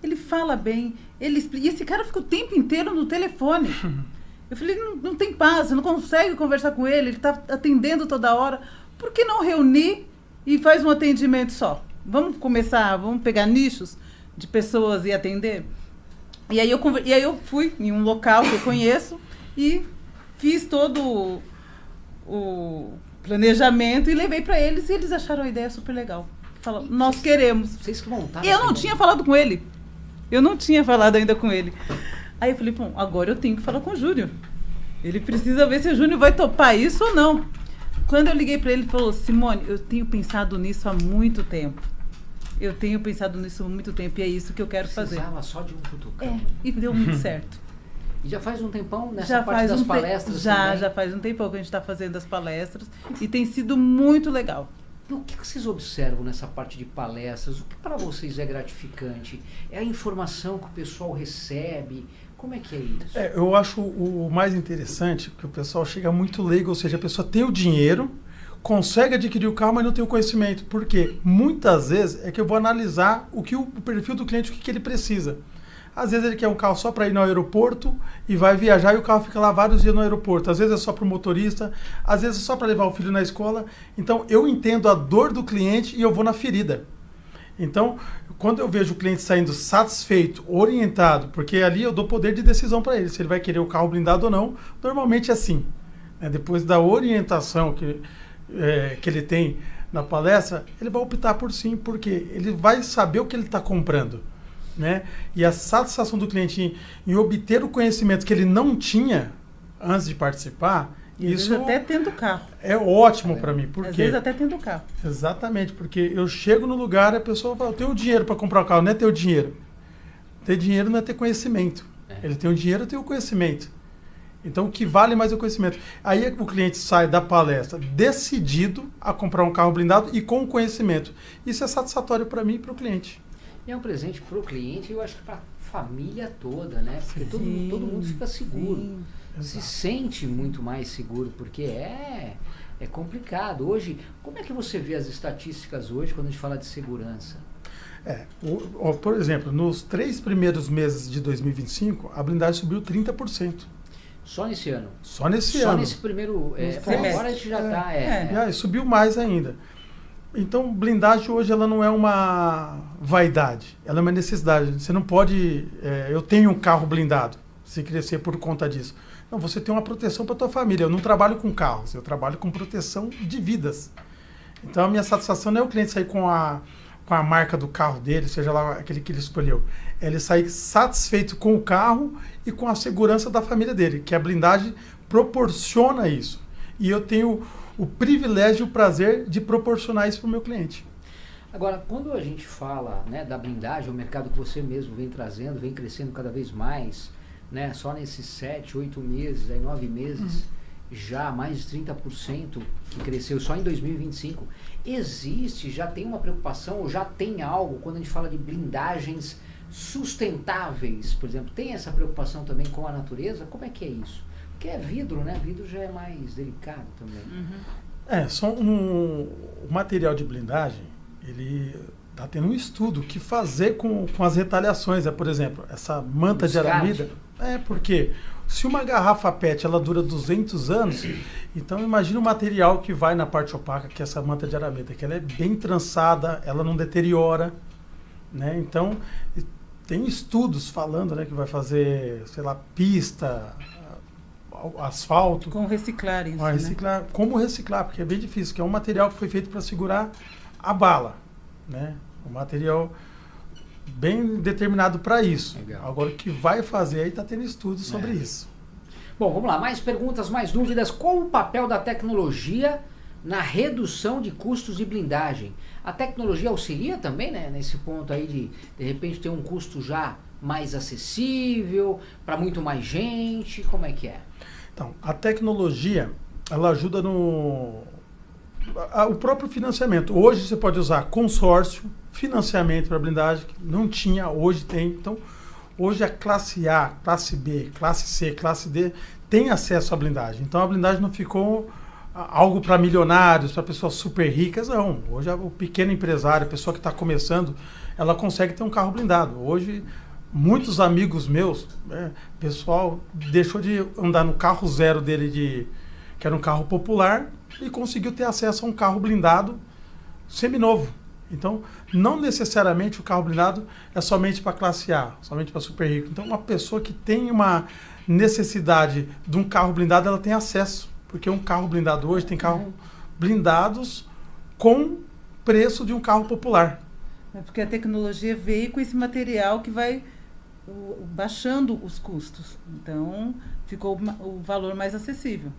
ele fala bem, ele explica, e esse cara fica o tempo inteiro no telefone. Eu falei, não tem paz, você não consegue conversar com ele está atendendo toda hora. Por que não reunir e faz um atendimento só? Vamos começar, vamos pegar nichos de pessoas e atender? E aí eu fui em um local que eu conheço e fiz todo o planejamento e levei para eles e eles acharam a ideia super legal. Falaram, nós queremos. Vocês que montaram. E eu não tinha falado com ele. Eu não tinha falado ainda com ele. Aí eu falei, bom, agora eu tenho que falar com o Júnior. Ele precisa ver se o Júnior vai topar isso ou não. Quando eu liguei para ele, ele falou, Simone, eu tenho pensado nisso há muito tempo. Eu tenho pensado nisso há muito tempo e é isso que eu quero fazer. Precisava só de um cutucão. E deu muito certo. E já faz um tempão nessa parte das palestras? Já faz um tempão que a gente está fazendo as palestras e tem sido muito legal. E o que vocês observam nessa parte de palestras? O que para vocês é gratificante? É a informação que o pessoal recebe? Como é que é isso? Eu acho o mais interessante que o pessoal chega muito leigo, ou seja, a pessoa tem o dinheiro, consegue adquirir o carro, mas não tem o conhecimento. Por quê? Muitas vezes é que eu vou analisar o perfil do cliente, o que ele precisa. Às vezes ele quer um carro só para ir no aeroporto e vai viajar e o carro fica lá vários dias no aeroporto. Às vezes é só para o motorista, às vezes é só para levar o filho na escola. Então eu entendo a dor do cliente e eu vou na ferida. Então, quando eu vejo o cliente saindo satisfeito, orientado, porque ali eu dou poder de decisão para ele, se ele vai querer o carro blindado ou não, normalmente é assim. Depois da orientação que ele tem na palestra, ele vai optar por sim, porque ele vai saber o que ele está comprando. Né? E a satisfação do cliente em obter o conhecimento que ele não tinha antes de participar, e isso até tendo carro. É ótimo para mim. Porque, às vezes até tendo carro. Exatamente, porque eu chego no lugar e a pessoa fala, eu tenho dinheiro para comprar o carro, não é ter o dinheiro. Ter dinheiro não é ter conhecimento. Ele tem o dinheiro, eu tenho o conhecimento. Então o que vale mais é o conhecimento. Aí o cliente sai da palestra decidido a comprar um carro blindado e com conhecimento. Isso é satisfatório para mim e para o cliente. E é um presente para o cliente e eu acho que para a família toda, né? Porque todo mundo fica seguro. Sim. Se sente muito mais seguro, porque é complicado. Hoje, como é que você vê as estatísticas hoje quando a gente fala de segurança? Por exemplo, nos 3 primeiros meses de 2025, a blindagem subiu 30%. Só nesse ano? Só nesse ano. Só nesse primeiro... agora a gente já está... Subiu mais ainda. Então, blindagem hoje ela não é uma vaidade, ela é uma necessidade. Você não pode... eu tenho um carro blindado, se crescer por conta disso. Não, você tem uma proteção para a tua família. Eu não trabalho com carros, eu trabalho com proteção de vidas. Então, a minha satisfação não é o cliente sair com a marca do carro dele, seja lá aquele que ele escolheu. Ele sair satisfeito com o carro e com a segurança da família dele, que a blindagem proporciona isso. E eu tenho o privilégio e o prazer de proporcionar isso para o meu cliente. Agora, quando a gente fala, né, da blindagem, o mercado que você mesmo vem trazendo, vem crescendo cada vez mais, né, só nesses 7, 8 meses, aí 9 meses, já mais de 30% que cresceu só em 2025. Existe, já tem uma preocupação, ou já tem algo, quando a gente fala de blindagens sustentáveis, por exemplo, tem essa preocupação também com a natureza? Como é que é isso? Porque é vidro, né? Vidro já é mais delicado também. O material de blindagem, ele está tendo um estudo que fazer com as retaliações. Por exemplo, essa manta de aramida. Porque se uma garrafa PET ela dura 200 anos, então imagina o material que vai na parte opaca, que é essa manta de aramida, que ela é bem trançada, ela não deteriora. Né? Então, tem estudos falando, né, que vai fazer, sei lá, pista... asfalto. Como reciclar isso, né? Como reciclar, porque é bem difícil, que é um material que foi feito para segurar a bala, né? Um material bem determinado para isso. Legal. Agora o que vai fazer aí está tendo estudos sobre isso. Bom, vamos lá, mais perguntas, mais dúvidas. Qual o papel da tecnologia na redução de custos de blindagem. A tecnologia auxilia também, né, nesse ponto aí de repente ter um custo já mais acessível para muito mais gente, como é que é? Então, a tecnologia, ela ajuda o próprio financiamento. Hoje você pode usar consórcio, financiamento para blindagem, que não tinha, hoje tem. Então, hoje a classe A, classe B, classe C, classe D tem acesso à blindagem. Então, a blindagem não ficou algo para milionários, para pessoas super ricas, não. Hoje o pequeno empresário, a pessoa que está começando, ela consegue ter um carro blindado. Hoje, muitos amigos meus, pessoal deixou de andar no carro zero dele, que era um carro popular, e conseguiu ter acesso a um carro blindado seminovo. Então, não necessariamente o carro blindado é somente para classe A, somente para super rico. Então, uma pessoa que tem uma necessidade de um carro blindado, ela tem acesso. Porque um carro blindado hoje tem carros blindados com preço de um carro popular. É porque a tecnologia veio com esse material que vai baixando os custos. Então, ficou o valor mais acessível.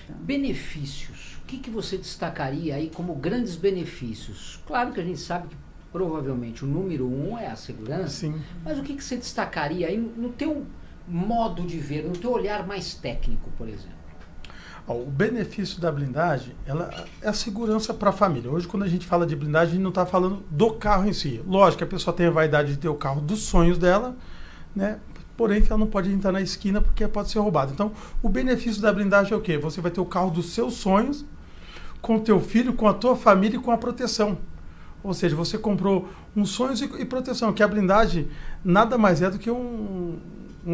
Então. Benefícios. O que você destacaria aí como grandes benefícios? Claro que a gente sabe que provavelmente o número 1 é a segurança. Sim. Mas o que você destacaria aí no teu modo de ver, no teu olhar mais técnico, por exemplo? O benefício da blindagem é a segurança para a família. Hoje, quando a gente fala de blindagem, a gente não está falando do carro em si. Lógico que a pessoa tem a vaidade de ter o carro dos sonhos dela, né? Porém, que ela não pode entrar na esquina porque pode ser roubada. Então, o benefício da blindagem é o quê? Você vai ter o carro dos seus sonhos com o teu filho, com a tua família e com a proteção. Ou seja, você comprou um sonho e proteção, que a blindagem nada mais é do que um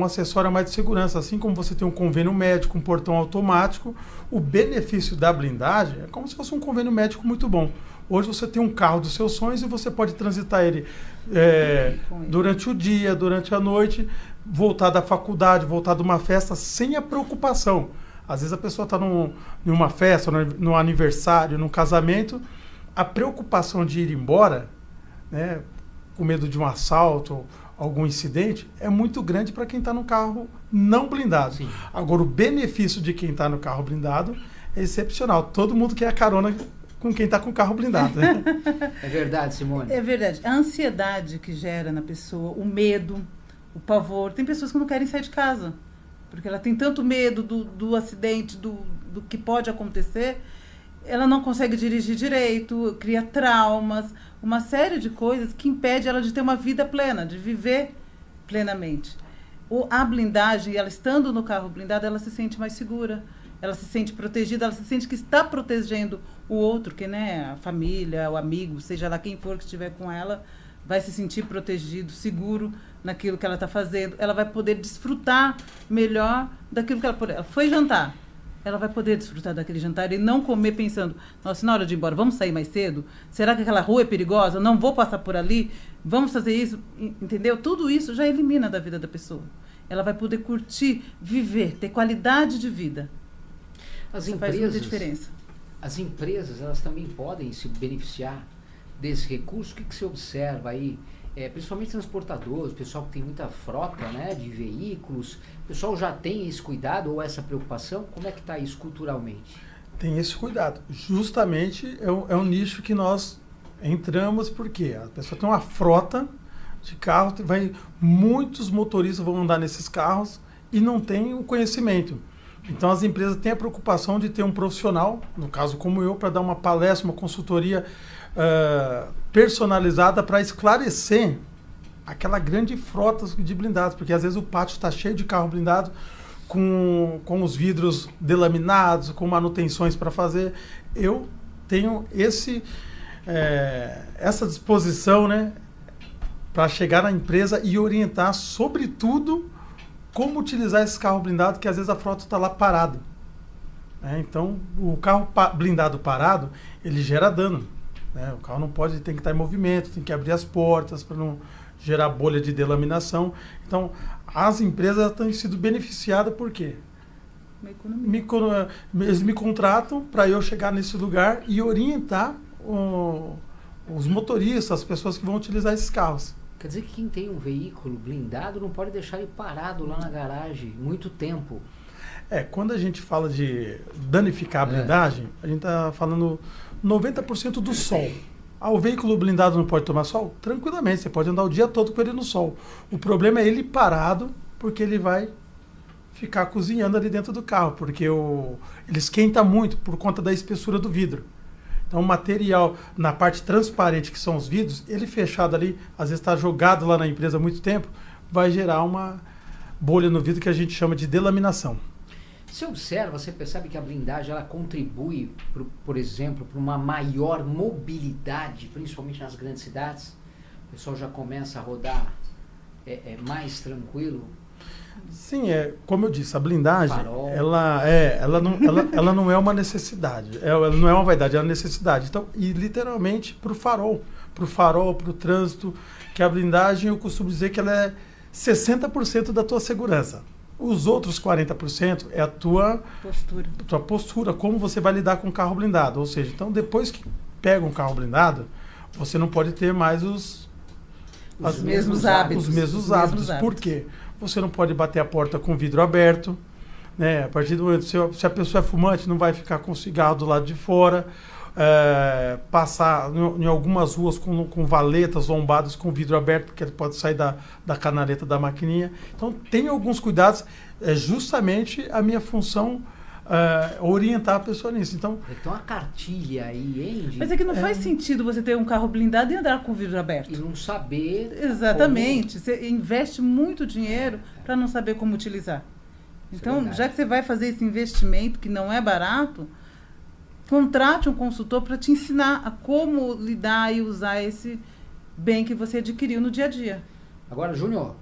acessório a mais de segurança. Assim como você tem um convênio médico, um portão automático, o benefício da blindagem é como se fosse um convênio médico muito bom. Hoje você tem um carro dos seus sonhos e você pode transitar ele durante o dia, durante a noite, voltar da faculdade, voltar de uma festa sem a preocupação. Às vezes a pessoa está numa festa, num aniversário, num casamento, a preocupação de ir embora, né, com medo de um assalto, algum incidente, é muito grande para quem está no carro não blindado. Sim. Agora, o benefício de quem está no carro blindado é excepcional. Todo mundo quer a carona com quem está com o carro blindado. Né? É verdade, Simone? É verdade. A ansiedade que gera na pessoa, o medo, o pavor. Tem pessoas que não querem sair de casa, porque ela tem tanto medo do acidente, do que pode acontecer, ela não consegue dirigir direito, cria traumas, uma série de coisas que impede ela de ter uma vida plena, de viver plenamente. A blindagem, ela estando no carro blindado, ela se sente mais segura, ela se sente protegida, ela se sente que está protegendo o outro, que, né, a família, o amigo, seja lá quem for que estiver com ela, vai se sentir protegido, seguro naquilo que ela está fazendo. Ela vai poder desfrutar melhor daquilo que ela foi jantar. Ela vai poder desfrutar daquele jantar e não comer pensando, nossa, na hora de ir embora, vamos sair mais cedo? Será que aquela rua é perigosa? Não vou passar por ali? Vamos fazer isso? Entendeu? Tudo isso já elimina da vida da pessoa. Ela vai poder curtir, viver, ter qualidade de vida. Isso faz muita diferença. As empresas, elas também podem se beneficiar desse recurso. O que você observa aí? Principalmente transportadores, pessoal que tem muita frota, né, de veículos, o pessoal já tem esse cuidado ou essa preocupação? Como é que está isso culturalmente? Tem esse cuidado. Justamente é um nicho que nós entramos, porque a pessoa tem uma frota de carro, muitos motoristas vão andar nesses carros e não tem o conhecimento. Então as empresas têm a preocupação de ter um profissional, no caso como eu, para dar uma palestra, uma consultoria personalizada para esclarecer aquela grande frota de blindados, porque às vezes o pátio está cheio de carro blindado com os vidros delaminados, com manutenções para fazer. Eu tenho essa disposição, né, para chegar na empresa e orientar, sobretudo, como utilizar esse carro blindado, que às vezes a frota está lá parada. Então, o carro blindado parado, ele gera dano. O carro não pode, tem que estar em movimento, tem que abrir as portas para não gerar bolha de delaminação. Então, as empresas têm sido beneficiadas por quê? Eles me contratam para eu chegar nesse lugar e orientar os motoristas, as pessoas que vão utilizar esses carros. Quer dizer que quem tem um veículo blindado não pode deixar ele parado lá na garagem muito tempo. Quando a gente fala de danificar a blindagem, a gente está falando 90% do sol. O veículo blindado não pode tomar sol? Tranquilamente, você pode andar o dia todo com ele no sol. O problema é ele parado, porque ele vai ficar cozinhando ali dentro do carro, porque ele esquenta muito por conta da espessura do vidro. Então o material na parte transparente, que são os vidros, ele fechado ali, às vezes está jogado lá na empresa há muito tempo, vai gerar uma bolha no vidro que a gente chama de delaminação. Você observa, você percebe que a blindagem ela contribui, por exemplo, para uma maior mobilidade, principalmente nas grandes cidades? O pessoal já começa a rodar mais tranquilo? Sim, como eu disse, a blindagem, ela não é uma necessidade, ela não é uma vaidade, é uma necessidade. Então, e literalmente para o farol, para o trânsito, que a blindagem, eu costumo dizer que ela é 60% da tua segurança. Os outros 40% é a tua postura, como você vai lidar com o carro blindado. Ou seja, então depois que pega um carro blindado, você não pode ter mais os mesmos hábitos. Os mesmos hábitos. Por quê? Você não pode bater a porta com o vidro aberto, né? A partir do momento, se a pessoa é fumante, não vai ficar com cigarro do lado de fora, passar em algumas ruas com valetas lombadas com vidro aberto, porque ele pode sair da canaleta da maquininha. Então, tem alguns cuidados, justamente a minha função orientar a pessoa nisso. Então, tem uma cartilha aí, hein? Mas é que não faz sentido você ter um carro blindado e andar com o vidro aberto. E não saber. Exatamente. Você investe muito dinheiro para não saber como utilizar. Então, já que você vai fazer esse investimento, que não é barato, contrate um consultor para te ensinar a como lidar e usar esse bem que você adquiriu no dia a dia. Agora, Júnior,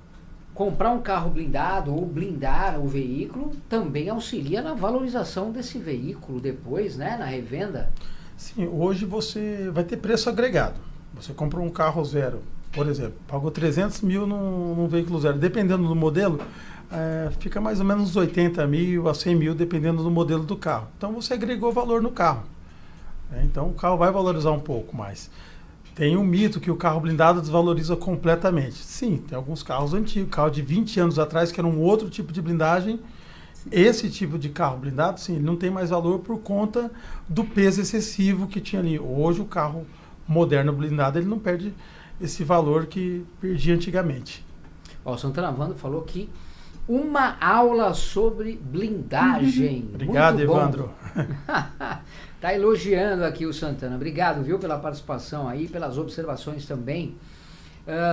comprar um carro blindado ou blindar o veículo também auxilia na valorização desse veículo depois, né, na revenda? Sim, hoje você vai ter preço agregado. Você comprou um carro zero, por exemplo, pagou 300 mil num veículo zero. Dependendo do modelo, fica mais ou menos uns 80 mil a 100 mil, dependendo do modelo do carro. Então você agregou valor no carro. Então o carro vai valorizar um pouco mais. Tem um mito que o carro blindado desvaloriza completamente. Sim, tem alguns carros antigos, carro de 20 anos atrás, que era um outro tipo de blindagem. Sim. Esse tipo de carro blindado, sim, ele não tem mais valor por conta do peso excessivo que tinha ali. Hoje o carro moderno blindado, ele não perde esse valor que perdia antigamente. O Santana Wando falou que uma aula sobre blindagem. Obrigado, Evandro. Tá elogiando aqui o Santana. Obrigado, viu, pela participação aí, pelas observações também.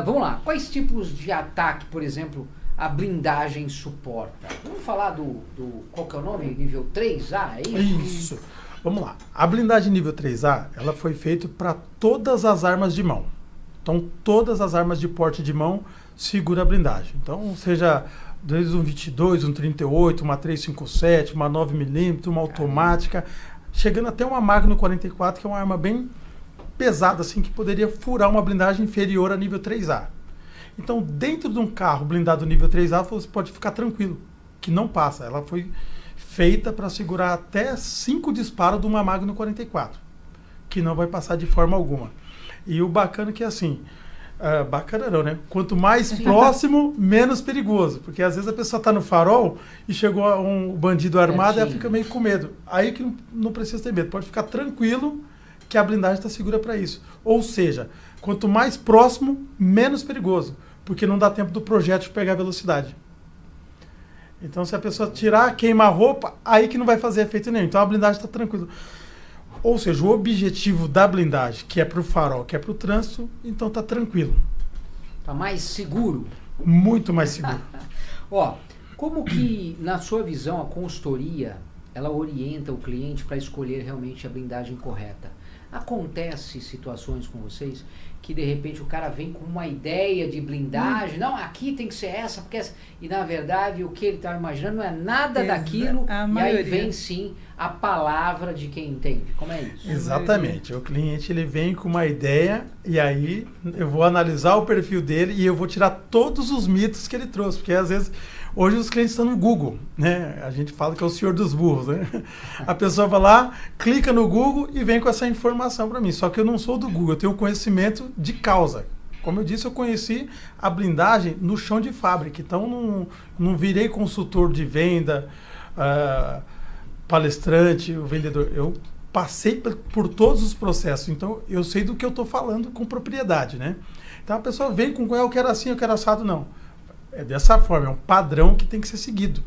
Vamos lá. Quais tipos de ataque, por exemplo, a blindagem suporta? Vamos falar do qual que é o nome? Nível 3A, é isso? Isso. Vamos lá. A blindagem nível 3A, ela foi feita para todas as armas de mão. Então, todas as armas de porte de mão segura a blindagem. Então, seja desde um 22, um 38, uma 357, uma 9mm, uma automática, chegando até uma Magnum 44, que é uma arma bem pesada, assim, que poderia furar uma blindagem inferior a nível 3A. Então, dentro de um carro blindado nível 3A, você pode ficar tranquilo, que não passa. Ela foi feita para segurar até 5 disparos de uma Magnum 44, que não vai passar de forma alguma. E o bacana é que, assim, bacana não, né? Quanto mais próximo, menos perigoso. Porque às vezes a pessoa está no farol e chegou um bandido armado e ela fica meio com medo. Aí que não precisa ter medo. Pode ficar tranquilo que a blindagem está segura para isso. Ou seja, quanto mais próximo, menos perigoso. Porque não dá tempo do projétil pegar velocidade. Então, se a pessoa tirar, queimar a roupa, aí que não vai fazer efeito nenhum. Então, a blindagem está tranquila. Ou seja, o objetivo da blindagem, que é para o farol, que é para o trânsito, então está tranquilo. Está mais seguro. Muito mais seguro. Ó, como que, na sua visão, a consultoria, ela orienta o cliente para escolher realmente a blindagem correta? Acontece situações com vocês que, de repente, o cara vem com uma ideia de blindagem, não, aqui tem que ser essa, porque essa... E, na verdade, o que ele está imaginando não é nada daquilo, e aí vem, sim, a palavra de quem entende. Como é isso? Exatamente. O cliente, ele vem com uma ideia, e aí eu vou analisar o perfil dele e eu vou tirar todos os mitos que ele trouxe, porque, às vezes, hoje os clientes estão no Google, né? A gente fala que é o senhor dos burros, né? A pessoa vai lá, clica no Google e vem com essa informação para mim. Só que eu não sou do Google, eu tenho conhecimento de causa. Como eu disse, eu conheci a blindagem no chão de fábrica. Então, não virei consultor de venda, palestrante, o vendedor. Eu passei por todos os processos, então eu sei do que eu estou falando com propriedade, né? Então a pessoa vem com eu quero assim, eu quero assado, não. É dessa forma, é um padrão que tem que ser seguido.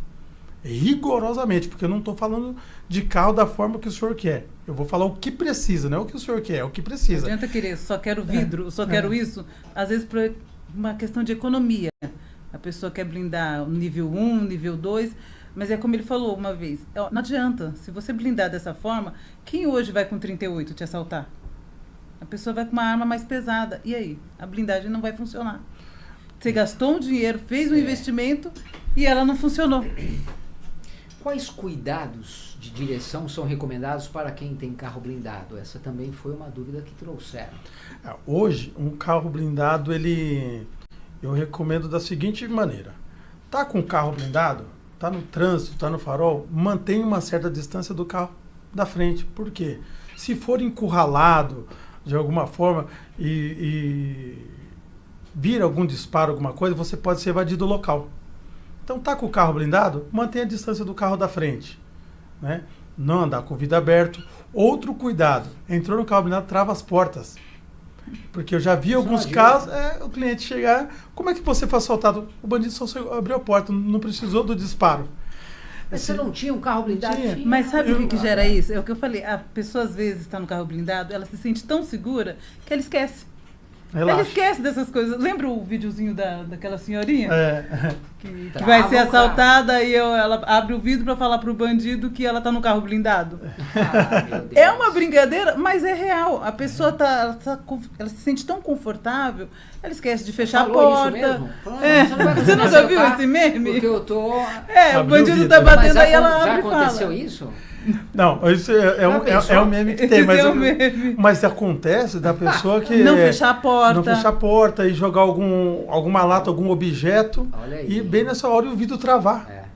Rigorosamente, porque eu não estou falando de carro da forma que o senhor quer. Eu vou falar o que precisa, não é o que o senhor quer, é o que precisa. Não adianta querer, só quero vidro, só quero isso. Às vezes, por uma questão de economia. A pessoa quer blindar o nível 1, nível 2, mas é como ele falou uma vez, não adianta. Se você blindar dessa forma, quem hoje vai com 38 te assaltar? A pessoa vai com uma arma mais pesada. E aí? A blindagem não vai funcionar. Você gastou um dinheiro, fez um investimento e ela não funcionou. Quais cuidados de direção são recomendados para quem tem carro blindado? Essa também foi uma dúvida que trouxeram. Hoje, um carro blindado, eu recomendo da seguinte maneira. Tá com o carro blindado, tá no trânsito, tá no farol, mantenha uma certa distância do carro da frente. Por quê? Se for encurralado de alguma forma e vir algum disparo, alguma coisa, você pode ser evadido do local. Então, tá com o carro blindado, mantenha a distância do carro da frente, né? Não andar com o vidro aberto. Outro cuidado, entrou no carro blindado, trava as portas. Porque eu já vi alguns casos, o cliente chegar, como é que você foi assaltado? O bandido só abriu a porta, não precisou do disparo. Mas você não tinha um carro blindado? Tinha. Mas sabe o que gera isso? É o que eu falei, a pessoa às vezes está no carro blindado, ela se sente tão segura que ela esquece. Relaxa. Ela esquece dessas coisas. Lembra o videozinho daquela senhorinha? Que Trava vai ser o assaltada e ela abre o vidro para falar pro bandido que ela tá no carro blindado. Meu Deus. É uma brincadeira, mas é real. A pessoa ela se sente tão confortável, ela esquece de fechar Falou a porta. isso mesmo? Falando, Você nunca viu esse meme? Porque eu tô... O Abriu o bandido vidro. tá batendo, Mas aí ela abre já e fala. aconteceu isso? Não, isso é um meme que tem, Esse é um meme. mas acontece da pessoa que Não fechar a porta. não fechar a porta e jogar alguma lata, algum objeto, Olha aí. e bem nessa hora o vidro travar, É.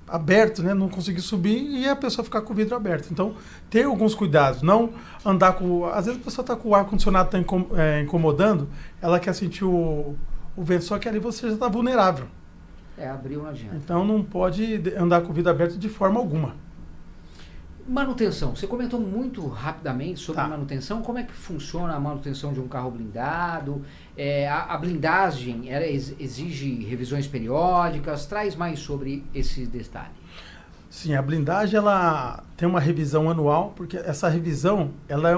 aberto, né? Não conseguir subir e a pessoa ficar com o vidro aberto. Então, tem alguns cuidados, não andar com... Às vezes a pessoa está com o ar-condicionado tá incomodando, ela quer sentir o vento, só que ali você já está vulnerável. Abriu não adianta. Então, não pode andar com o vidro aberto de forma alguma. Manutenção. Você comentou muito rapidamente sobre Tá. manutenção. Como é que funciona a manutenção de um carro blindado? A blindagem exige revisões periódicas? Traz mais sobre esse detalhe. Sim, a blindagem ela tem uma revisão anual, porque essa revisão ela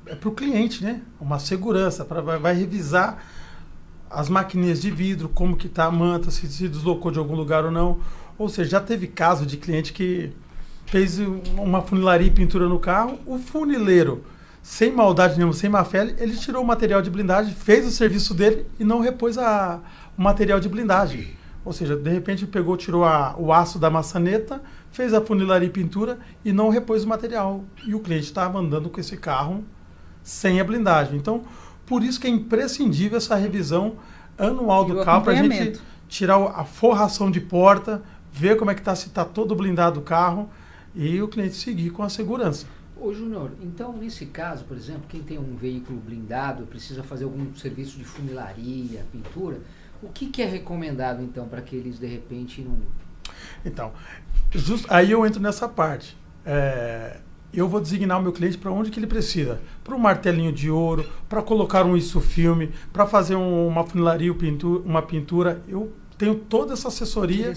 é para o cliente, né? Uma segurança, vai revisar as maquininhas de vidro, como que está a manta, se deslocou de algum lugar ou não. Ou seja, já teve caso de cliente que fez uma funilaria e pintura no carro, o funileiro, sem maldade nenhuma, sem má fé, ele tirou o material de blindagem, fez o serviço dele e não repôs o material de blindagem. Ou seja, de repente pegou, tirou o aço da maçaneta, fez a funilaria e pintura e não repôs o material. E o cliente estava andando com esse carro sem a blindagem. Então, por isso que é imprescindível essa revisão anual do carro, para a gente tirar a forração de porta, ver como é que está, se está todo blindado o carro, e o cliente seguir com a segurança. Ô Júnior, então nesse caso, por exemplo, quem tem um veículo blindado precisa fazer algum serviço de funilaria, pintura, o que é recomendado então para que eles de repente não... Então, aí eu entro nessa parte. Eu vou designar o meu cliente para onde que ele precisa. Para um martelinho de ouro, para colocar um isofilme, para fazer uma funilaria, uma pintura. Eu tenho toda essa assessoria,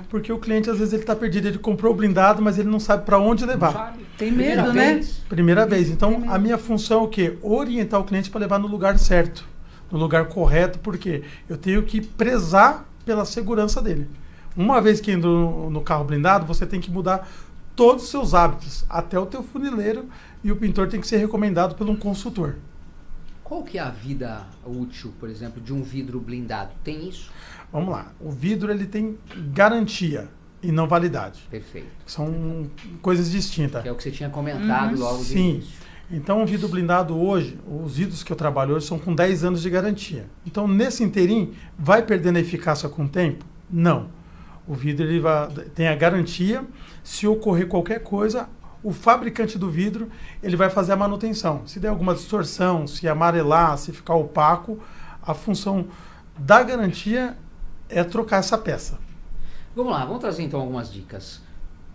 porque o cliente às vezes ele está perdido, ele comprou o blindado, mas ele não sabe para onde levar. Não sabe. Tem medo, né? Primeira vez. Então, a minha função é o quê? Orientar o cliente para levar no lugar certo, no lugar correto, porque eu tenho que prezar pela segurança dele. Uma vez que entra no carro blindado, você tem que mudar todos os seus hábitos, até o teu funileiro, e o pintor tem que ser recomendado por um consultor. Qual que é a vida útil, por exemplo, de um vidro blindado? Tem isso? Vamos lá. O vidro ele tem garantia e não validade. Perfeito. São coisas distintas. Que é o que você tinha comentado logo de Sim. início. Então, o vidro blindado hoje, os vidros que eu trabalho hoje são com 10 anos de garantia. Então, nesse inteirinho, vai perdendo a eficácia com o tempo? Não. O vidro ele tem a garantia. Se ocorrer qualquer coisa, o fabricante do vidro ele vai fazer a manutenção. Se der alguma distorção, se amarelar, se ficar opaco, a função da garantia é trocar essa peça. Vamos lá, vamos trazer então algumas dicas.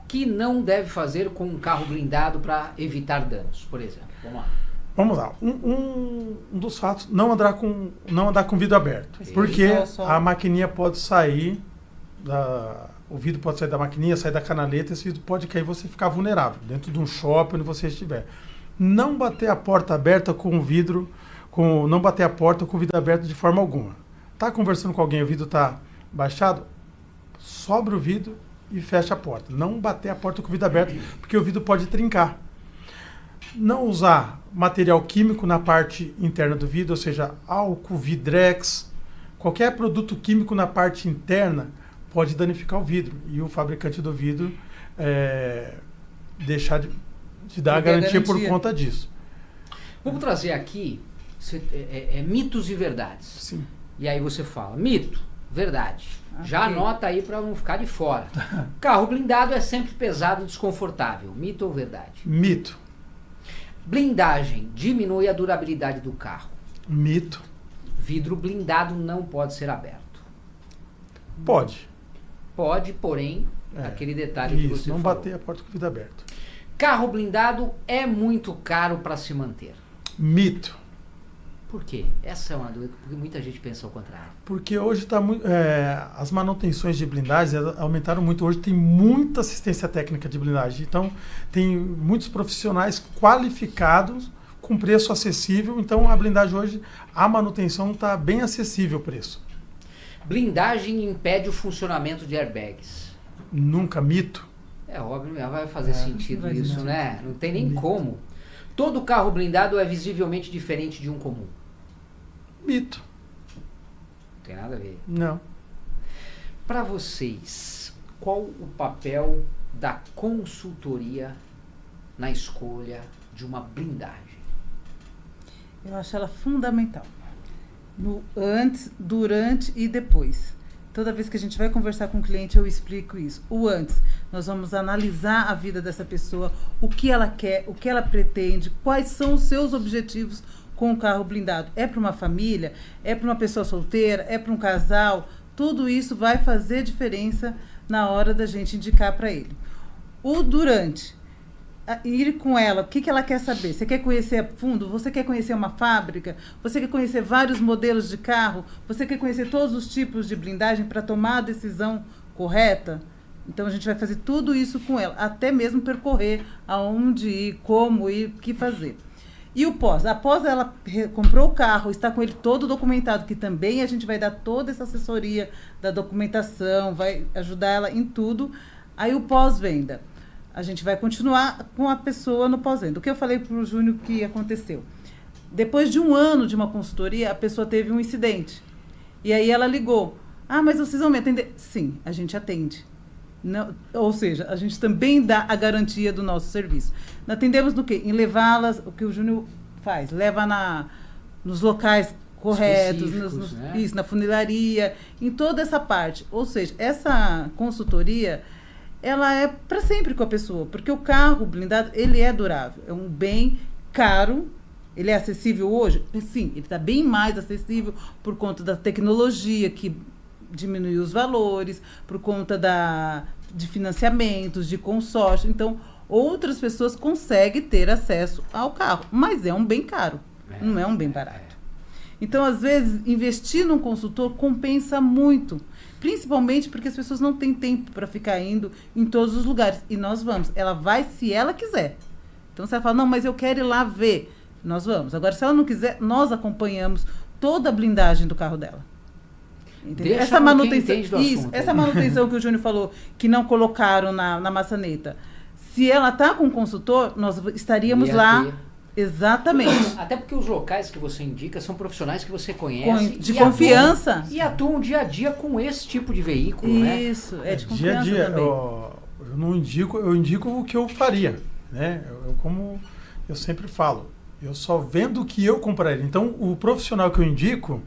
que não deve fazer com um carro blindado para evitar danos, por exemplo? Vamos lá. Vamos lá. Um dos fatos, não andar com vidro aberto. Isso. Porque a maquininha pode sair, o vidro pode sair da maquininha, sair da canaleta, esse vidro pode cair e você ficar vulnerável, dentro de um shopping onde você estiver. Não bater a porta aberta com o vidro, não bater a porta com o vidro aberto de forma alguma. Tá conversando com alguém, o vidro tá baixado, sobe o vidro e fecha a porta. Não bater a porta com o vidro aberto, porque o vidro pode trincar. Não usar material químico na parte interna do vidro, ou seja, álcool, vidrex, qualquer produto químico na parte interna pode danificar o vidro. E o fabricante do vidro deixar de dar a garantia por conta disso. Vamos trazer aqui mitos e verdades. Sim. E aí você fala, mito, verdade. Já Ok. anota aí para não ficar de fora. Carro blindado é sempre pesado e desconfortável. Mito ou verdade? Mito. Blindagem diminui a durabilidade do carro. Mito. Vidro blindado não pode ser aberto. Pode. Pode, porém, aquele detalhe que Isso, você não falou. bater a porta com o vidro aberto. Carro blindado é muito caro para se manter. Mito. Por quê? Essa é uma dúvida, porque muita gente pensa ao contrário. Porque hoje as manutenções de blindagem aumentaram muito. Hoje tem muita assistência técnica de blindagem. Então, tem muitos profissionais qualificados com preço acessível. Então, a blindagem hoje, a manutenção está bem acessível o preço. Blindagem impede o funcionamento de airbags. Nunca. Mito. É óbvio, vai fazer sentido vai isso, sentido. né? Não tem nem Mito. como. Todo carro blindado é visivelmente diferente de um comum. Mito. Não tem nada a ver. Não. Para vocês, qual o papel da consultoria na escolha de uma blindagem? Eu acho ela fundamental. No antes, durante e depois. Toda vez que a gente vai conversar com o cliente, eu explico isso. O antes, nós vamos analisar a vida dessa pessoa, o que ela quer, o que ela pretende, quais são os seus objetivos com o carro blindado. É para uma família? É para uma pessoa solteira? É para um casal? Tudo isso vai fazer diferença na hora da gente indicar para ele. O durante, ir com ela, o que ela quer saber? Você quer conhecer a fundo? Você quer conhecer uma fábrica? Você quer conhecer vários modelos de carro? Você quer conhecer todos os tipos de blindagem para tomar a decisão correta? Então a gente vai fazer tudo isso com ela, até mesmo percorrer aonde ir, como ir, o que fazer. E o pós? Após ela comprou o carro, está com ele todo documentado, que também a gente vai dar toda essa assessoria da documentação, vai ajudar ela em tudo. Aí o pós-venda. A gente vai continuar com a pessoa no pós-venda. O que eu falei para o Júnior que aconteceu? Depois de um ano de uma consultoria, a pessoa teve um incidente. E aí ela ligou. Ah, mas vocês vão me atender? Sim, a gente atende. Não, ou seja, a gente também dá a garantia do nosso serviço. Atendemos no quê? Em levá-las, o que o Júnior faz, leva nos locais corretos, né? Isso, na funilaria, em toda essa parte. Ou seja, essa consultoria, ela é para sempre com a pessoa, porque o carro blindado, ele é durável, é um bem caro. Ele é acessível hoje? Sim, ele está bem mais acessível por conta da tecnologia que diminuiu os valores, por conta de financiamentos, de consórcio. Então, outras pessoas conseguem ter acesso ao carro, mas é um bem caro, não é um bem barato. Então, às vezes, investir num consultor compensa muito, principalmente porque as pessoas não têm tempo para ficar indo em todos os lugares. E nós vamos. Ela vai se ela quiser. Então, se ela fala, não, mas eu quero ir lá ver, nós vamos. Agora, se ela não quiser, nós acompanhamos toda a blindagem do carro dela. Deixa Essa manutenção, assunto, essa manutenção que o Júnior falou, que não colocaram na maçaneta. Se ela está com o consultor, nós estaríamos lá. Exatamente. Até porque os locais que você indica são profissionais que você conhece. De confiança. E atuam dia a dia com esse tipo de veículo, né? Isso, é de Dia a confiança dia, também. eu não indico, eu indico o que eu faria, né? Como eu sempre falo, eu só vendo o que eu compraria. Então, o profissional que eu indico,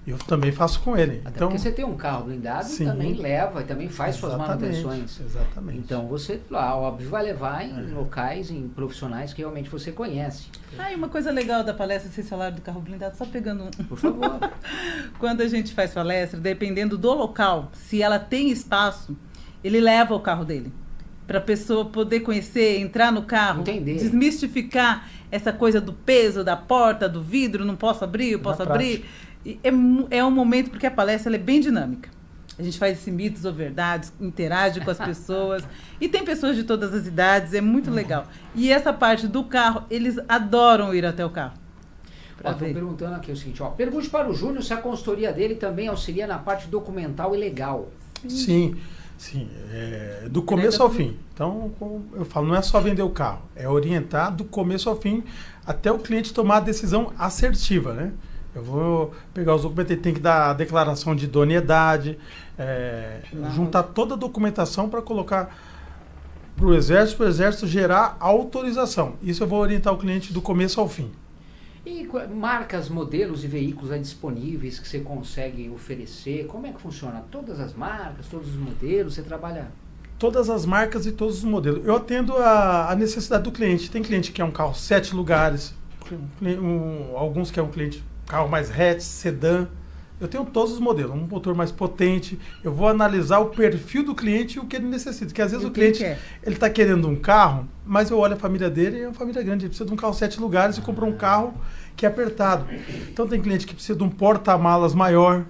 eu também faço com ele. Até então, porque você tem um carro blindado e sim, também leva e também faz suas exatamente, manutenções. Exatamente. Então você, lá, óbvio, vai levar em locais, em profissionais que realmente você conhece. Ah, e uma coisa legal da palestra, vocês falaram do carro blindado, só pegando um. Por favor. Quando a gente faz palestra, dependendo do local, se ela tem espaço, ele leva o carro dele. para a pessoa poder conhecer, entrar no carro, Entender. desmistificar essa coisa do peso, da porta, do vidro, não posso abrir, eu posso abrir. E é um momento, porque a palestra ela é bem dinâmica. A gente faz esse mitos ou verdades, interage com as pessoas. E tem pessoas de todas as idades, é muito legal. E essa parte do carro, eles adoram ir até o carro. Estou perguntando aqui o seguinte, pergunte para o Júnior se a consultoria dele também auxilia na parte documental e legal. Sim, do começo ao fim. Então, como eu falo, não é só vender o carro, é orientar do começo ao fim até o cliente tomar a decisão assertiva, né? Eu vou pegar os documentos, ele tem que dar a declaração de idoneidade, juntar toda a documentação para colocar para o Exército gerar autorização. Isso eu vou orientar o cliente do começo ao fim. E marcas, modelos e veículos disponíveis que você consegue oferecer? Como é que funciona? Todas as marcas, todos os modelos, você trabalha? Todas as marcas e todos os modelos. Eu atendo a necessidade do cliente. Tem cliente que quer um carro 7 lugares, alguns que é um carro mais hatch, sedã. Eu tenho todos os modelos, um motor mais potente. Eu vou analisar o perfil do cliente e o que ele necessita. Porque às vezes o cliente ele está querendo um carro, mas eu olho a família dele e é uma família grande. Ele precisa de um carro 7 lugares e comprou um carro que é apertado. Então tem cliente que precisa de um porta-malas maior,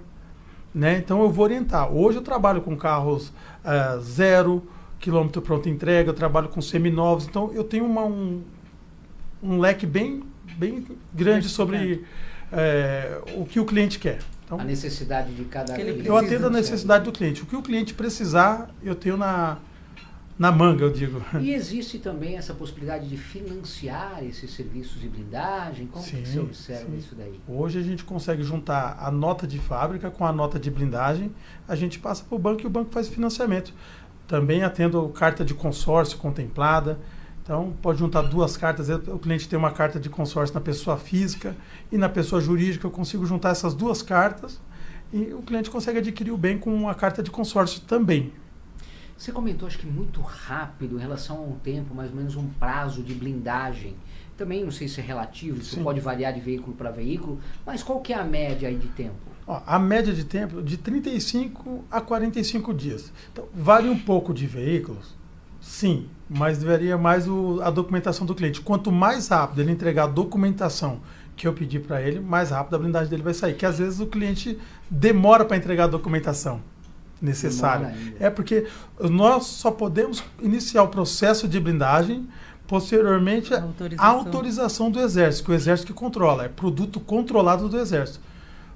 né? Então eu vou orientar. Hoje eu trabalho com carros 0 quilômetro pronta entrega, eu trabalho com seminovos. Então eu tenho um leque bem grande sobre o que o cliente quer. Então, a necessidade de cada cliente. Eu atendo a necessidade do cliente. O que o cliente precisar, eu tenho na manga, eu digo. E existe também essa possibilidade de financiar esses serviços de blindagem? Como que você observa isso daí? Hoje a gente consegue juntar a nota de fábrica com a nota de blindagem, a gente passa para o banco e o banco faz financiamento. Também atendo carta de consórcio contemplada. Então, pode juntar duas cartas. O cliente tem uma carta de consórcio na pessoa física e na pessoa jurídica. Eu consigo juntar essas duas cartas e o cliente consegue adquirir o bem com uma carta de consórcio também. Você comentou, acho que muito rápido, em relação a um tempo, mais ou menos um prazo de blindagem. Também não sei se é relativo, isso pode variar de veículo para veículo, mas qual que é a média aí de tempo? A média de tempo de 35 a 45 dias. Então, varia um pouco de veículos, sim, mas varia mais a documentação do cliente. Quanto mais rápido ele entregar a documentação que eu pedi para ele, mais rápido a blindagem dele vai sair. Que às vezes o cliente demora para entregar a documentação necessária. É porque nós só podemos iniciar o processo de blindagem posteriormente a autorização do Exército, que o Exército que controla, é produto controlado do Exército.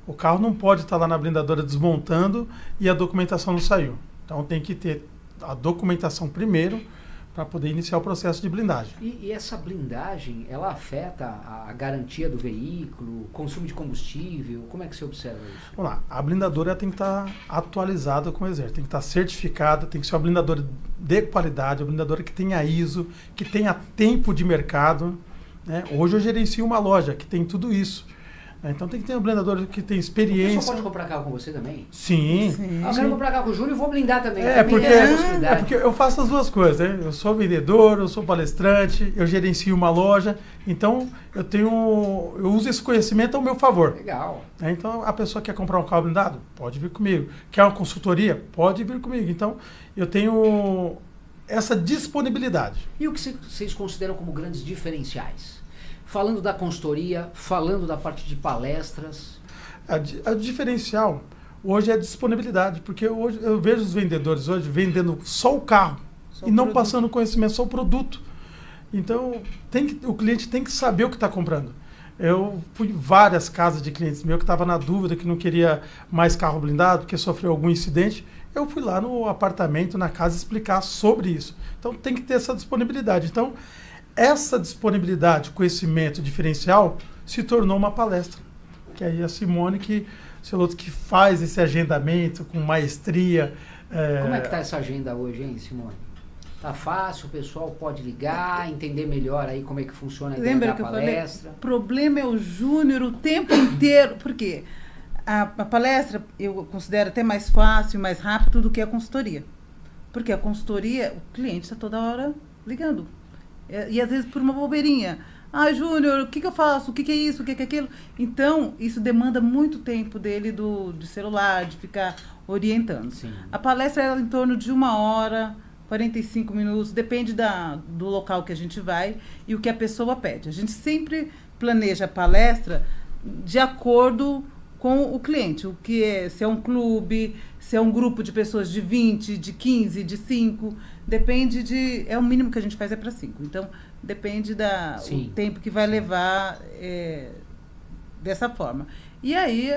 O carro não pode estar lá na blindadora desmontando e a documentação não saiu. Então tem que ter a documentação primeiro para poder iniciar o processo de blindagem. E essa blindagem, ela afeta a garantia do veículo, consumo de combustível? Como é que você observa isso? Vamos lá, a blindadora tem que estar atualizada com o Exército, tem que estar certificada, tem que ser uma blindadora de qualidade, uma blindadora que tenha ISO, que tenha tempo de mercado, né? Hoje eu gerencio uma loja que tem tudo isso. Então tem que ter um blindador que tem experiência. Você pode comprar carro com você também? Sim. Eu quero comprar carro com o Júnior e vou blindar também. Porque eu faço as duas coisas, né? Eu sou vendedor, eu sou palestrante, eu gerencio uma loja. Então eu uso esse conhecimento ao meu favor. Legal. Então a pessoa quer comprar um carro blindado? Pode vir comigo. Quer uma consultoria? Pode vir comigo. Então eu tenho essa disponibilidade. E o que vocês consideram como grandes diferenciais? Falando da consultoria, falando da parte de palestras. A diferencial hoje é a disponibilidade, porque hoje eu vejo os vendedores hoje vendendo só o carro e não passando conhecimento, só o produto. Então o cliente tem que saber o que está comprando. Eu fui em várias casas de clientes meus que estavam na dúvida, que não queria mais carro blindado, porque sofreu algum incidente. Eu fui lá no apartamento, na casa, explicar sobre isso. Então tem que ter essa disponibilidade. Então, essa disponibilidade, conhecimento diferencial, se tornou uma palestra. Que aí a Simone que faz esse agendamento com maestria. Como é que está essa agenda hoje, hein, Simone? Tá fácil, o pessoal pode ligar, entender melhor aí como é que funciona a ideia da palestra. O problema é o Júnior o tempo inteiro. Por quê? A palestra eu considero até mais fácil, mais rápido do que a consultoria. Porque a consultoria, o cliente está toda hora ligando. E às vezes por uma bobeirinha. Júnior, o que eu faço? O que é isso? O que é aquilo? Então, isso demanda muito tempo dele do celular, de ficar orientando. Sim. A palestra é em torno de 1 hora, 45 minutos, depende do local que a gente vai e o que a pessoa pede. A gente sempre planeja a palestra de acordo com o cliente, o que é, se é um clube, se é um grupo de pessoas de 20, de 15, de 5, depende é o mínimo que a gente faz é para 5. Então, depende o tempo que vai levar dessa forma. E aí,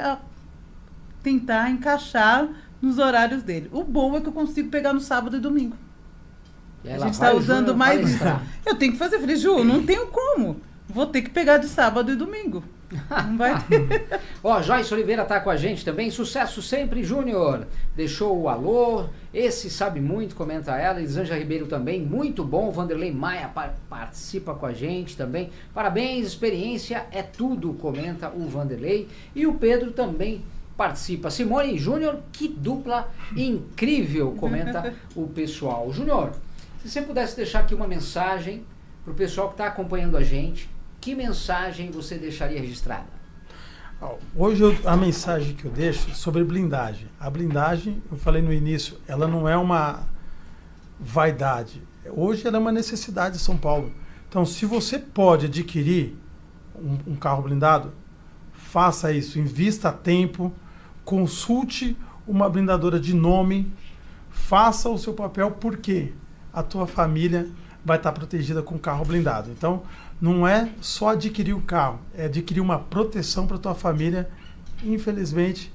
tentar encaixar nos horários dele. O bom é que eu consigo pegar no sábado e domingo. A gente está usando mais isso. Eu tenho que fazer. Eu falei, Ju, não tenho como. Vou ter que pegar de sábado e domingo. Não vai ter. Ó, Joyce Oliveira está com a gente também. Sucesso sempre, Júnior. Deixou o alô. Esse sabe muito, comenta ela. Elisângela Ribeiro também. Muito bom. Vanderlei Maia participa com a gente também. Parabéns, experiência é tudo, comenta o Vanderlei. E o Pedro também participa. Simone e Júnior, que dupla incrível, comenta o pessoal. Júnior, se você pudesse deixar aqui uma mensagem para o pessoal que está acompanhando a gente, que mensagem você deixaria registrada? Hoje a mensagem que eu deixo é sobre blindagem. A blindagem, eu falei no início, ela não é uma vaidade. Hoje ela é uma necessidade de São Paulo. Então, se você pode adquirir um carro blindado, faça isso, invista tempo, consulte uma blindadora de nome, faça o seu papel, porque a tua família vai estar protegida com carro blindado. Então, não é só adquirir o carro, é adquirir uma proteção para a tua família. Infelizmente,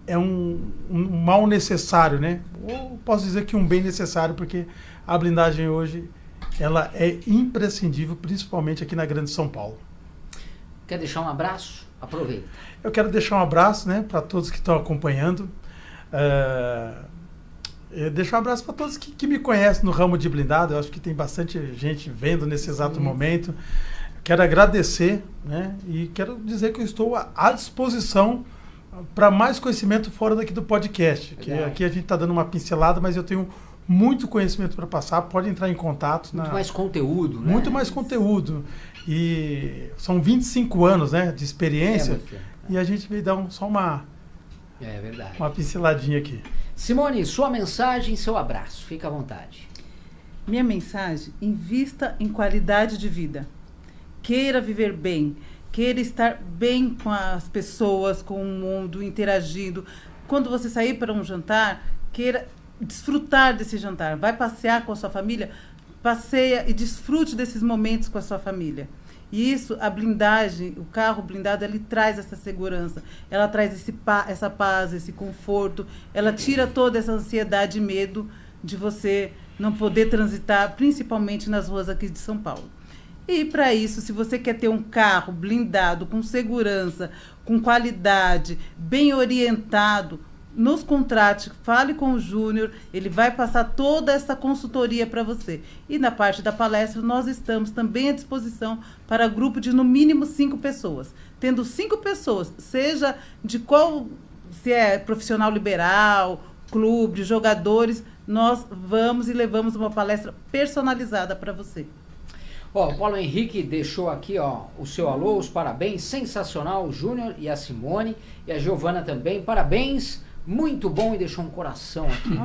é um mal necessário, né? Ou posso dizer que um bem necessário, porque a blindagem hoje ela é imprescindível, principalmente aqui na Grande São Paulo. Quer deixar um abraço? Aproveita. Eu quero deixar um abraço, né, para todos que estão acompanhando. Deixar um abraço para todos que me conhecem no ramo de blindado. Eu acho que tem bastante gente vendo nesse exato momento. Quero agradecer, né, e quero dizer que eu estou à disposição para mais conhecimento fora daqui do podcast. Que aqui a gente está dando uma pincelada, mas eu tenho muito conhecimento para passar. Pode entrar em contato. Muito mais conteúdo, né? Muito mais conteúdo. E são 25 anos, né, de experiência. E a gente veio dar só uma pinceladinha aqui. Simone, sua mensagem, seu abraço. Fica à vontade. Minha mensagem: invista em qualidade de vida. Queira viver bem. Queira estar bem com as pessoas, com o mundo, interagindo. Quando você sair para um jantar, queira desfrutar desse jantar. Vai passear com a sua família, passeia e desfrute desses momentos com a sua família. E isso, a blindagem, o carro blindado, ele traz essa segurança, ela traz essa paz, esse conforto, ela tira toda essa ansiedade e medo de você não poder transitar, principalmente nas ruas aqui de São Paulo. E para isso, se você quer ter um carro blindado, com segurança, com qualidade, bem orientado, nos contrate, fale com o Júnior, ele vai passar toda essa consultoria para você. E na parte da palestra, nós estamos também à disposição para grupo de no mínimo 5 pessoas. Tendo 5 pessoas, seja de se é profissional liberal, clube, jogadores, nós vamos e levamos uma palestra personalizada para você. Ó, o Paulo Henrique deixou aqui, ó, o seu alô, os parabéns, sensacional, o Júnior e a Simone, e a Giovana também, parabéns. Muito bom, e deixou um coração aqui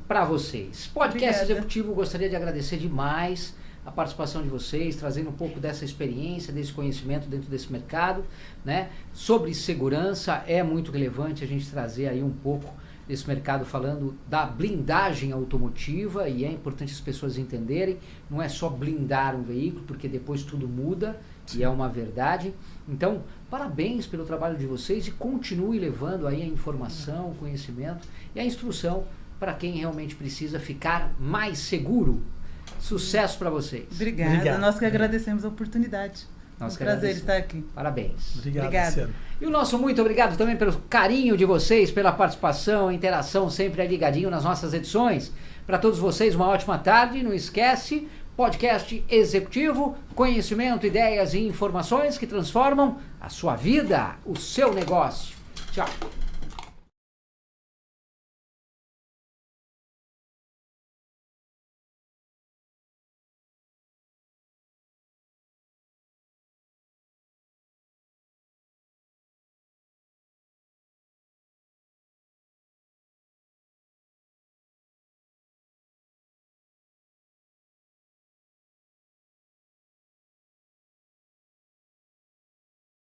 para vocês. Podcast Executivo, gostaria de agradecer demais a participação de vocês, trazendo um pouco dessa experiência, desse conhecimento dentro desse mercado, né? Sobre segurança, é muito relevante a gente trazer aí um pouco desse mercado falando da blindagem automotiva, e é importante as pessoas entenderem, não é só blindar um veículo, porque depois tudo muda, e é uma verdade. Então, parabéns pelo trabalho de vocês e continue levando aí a informação, o conhecimento e a instrução para quem realmente precisa ficar mais seguro. Sucesso para vocês. Obrigada. Nós que agradecemos a oportunidade. É um prazer estar aqui. Parabéns. Obrigado. E o nosso muito obrigado também pelo carinho de vocês, pela participação, interação, sempre ligadinho nas nossas edições. Para todos vocês, uma ótima tarde. Não esquece, podcast executivo, conhecimento, ideias e informações que transformam a sua vida, o seu negócio. Tchau.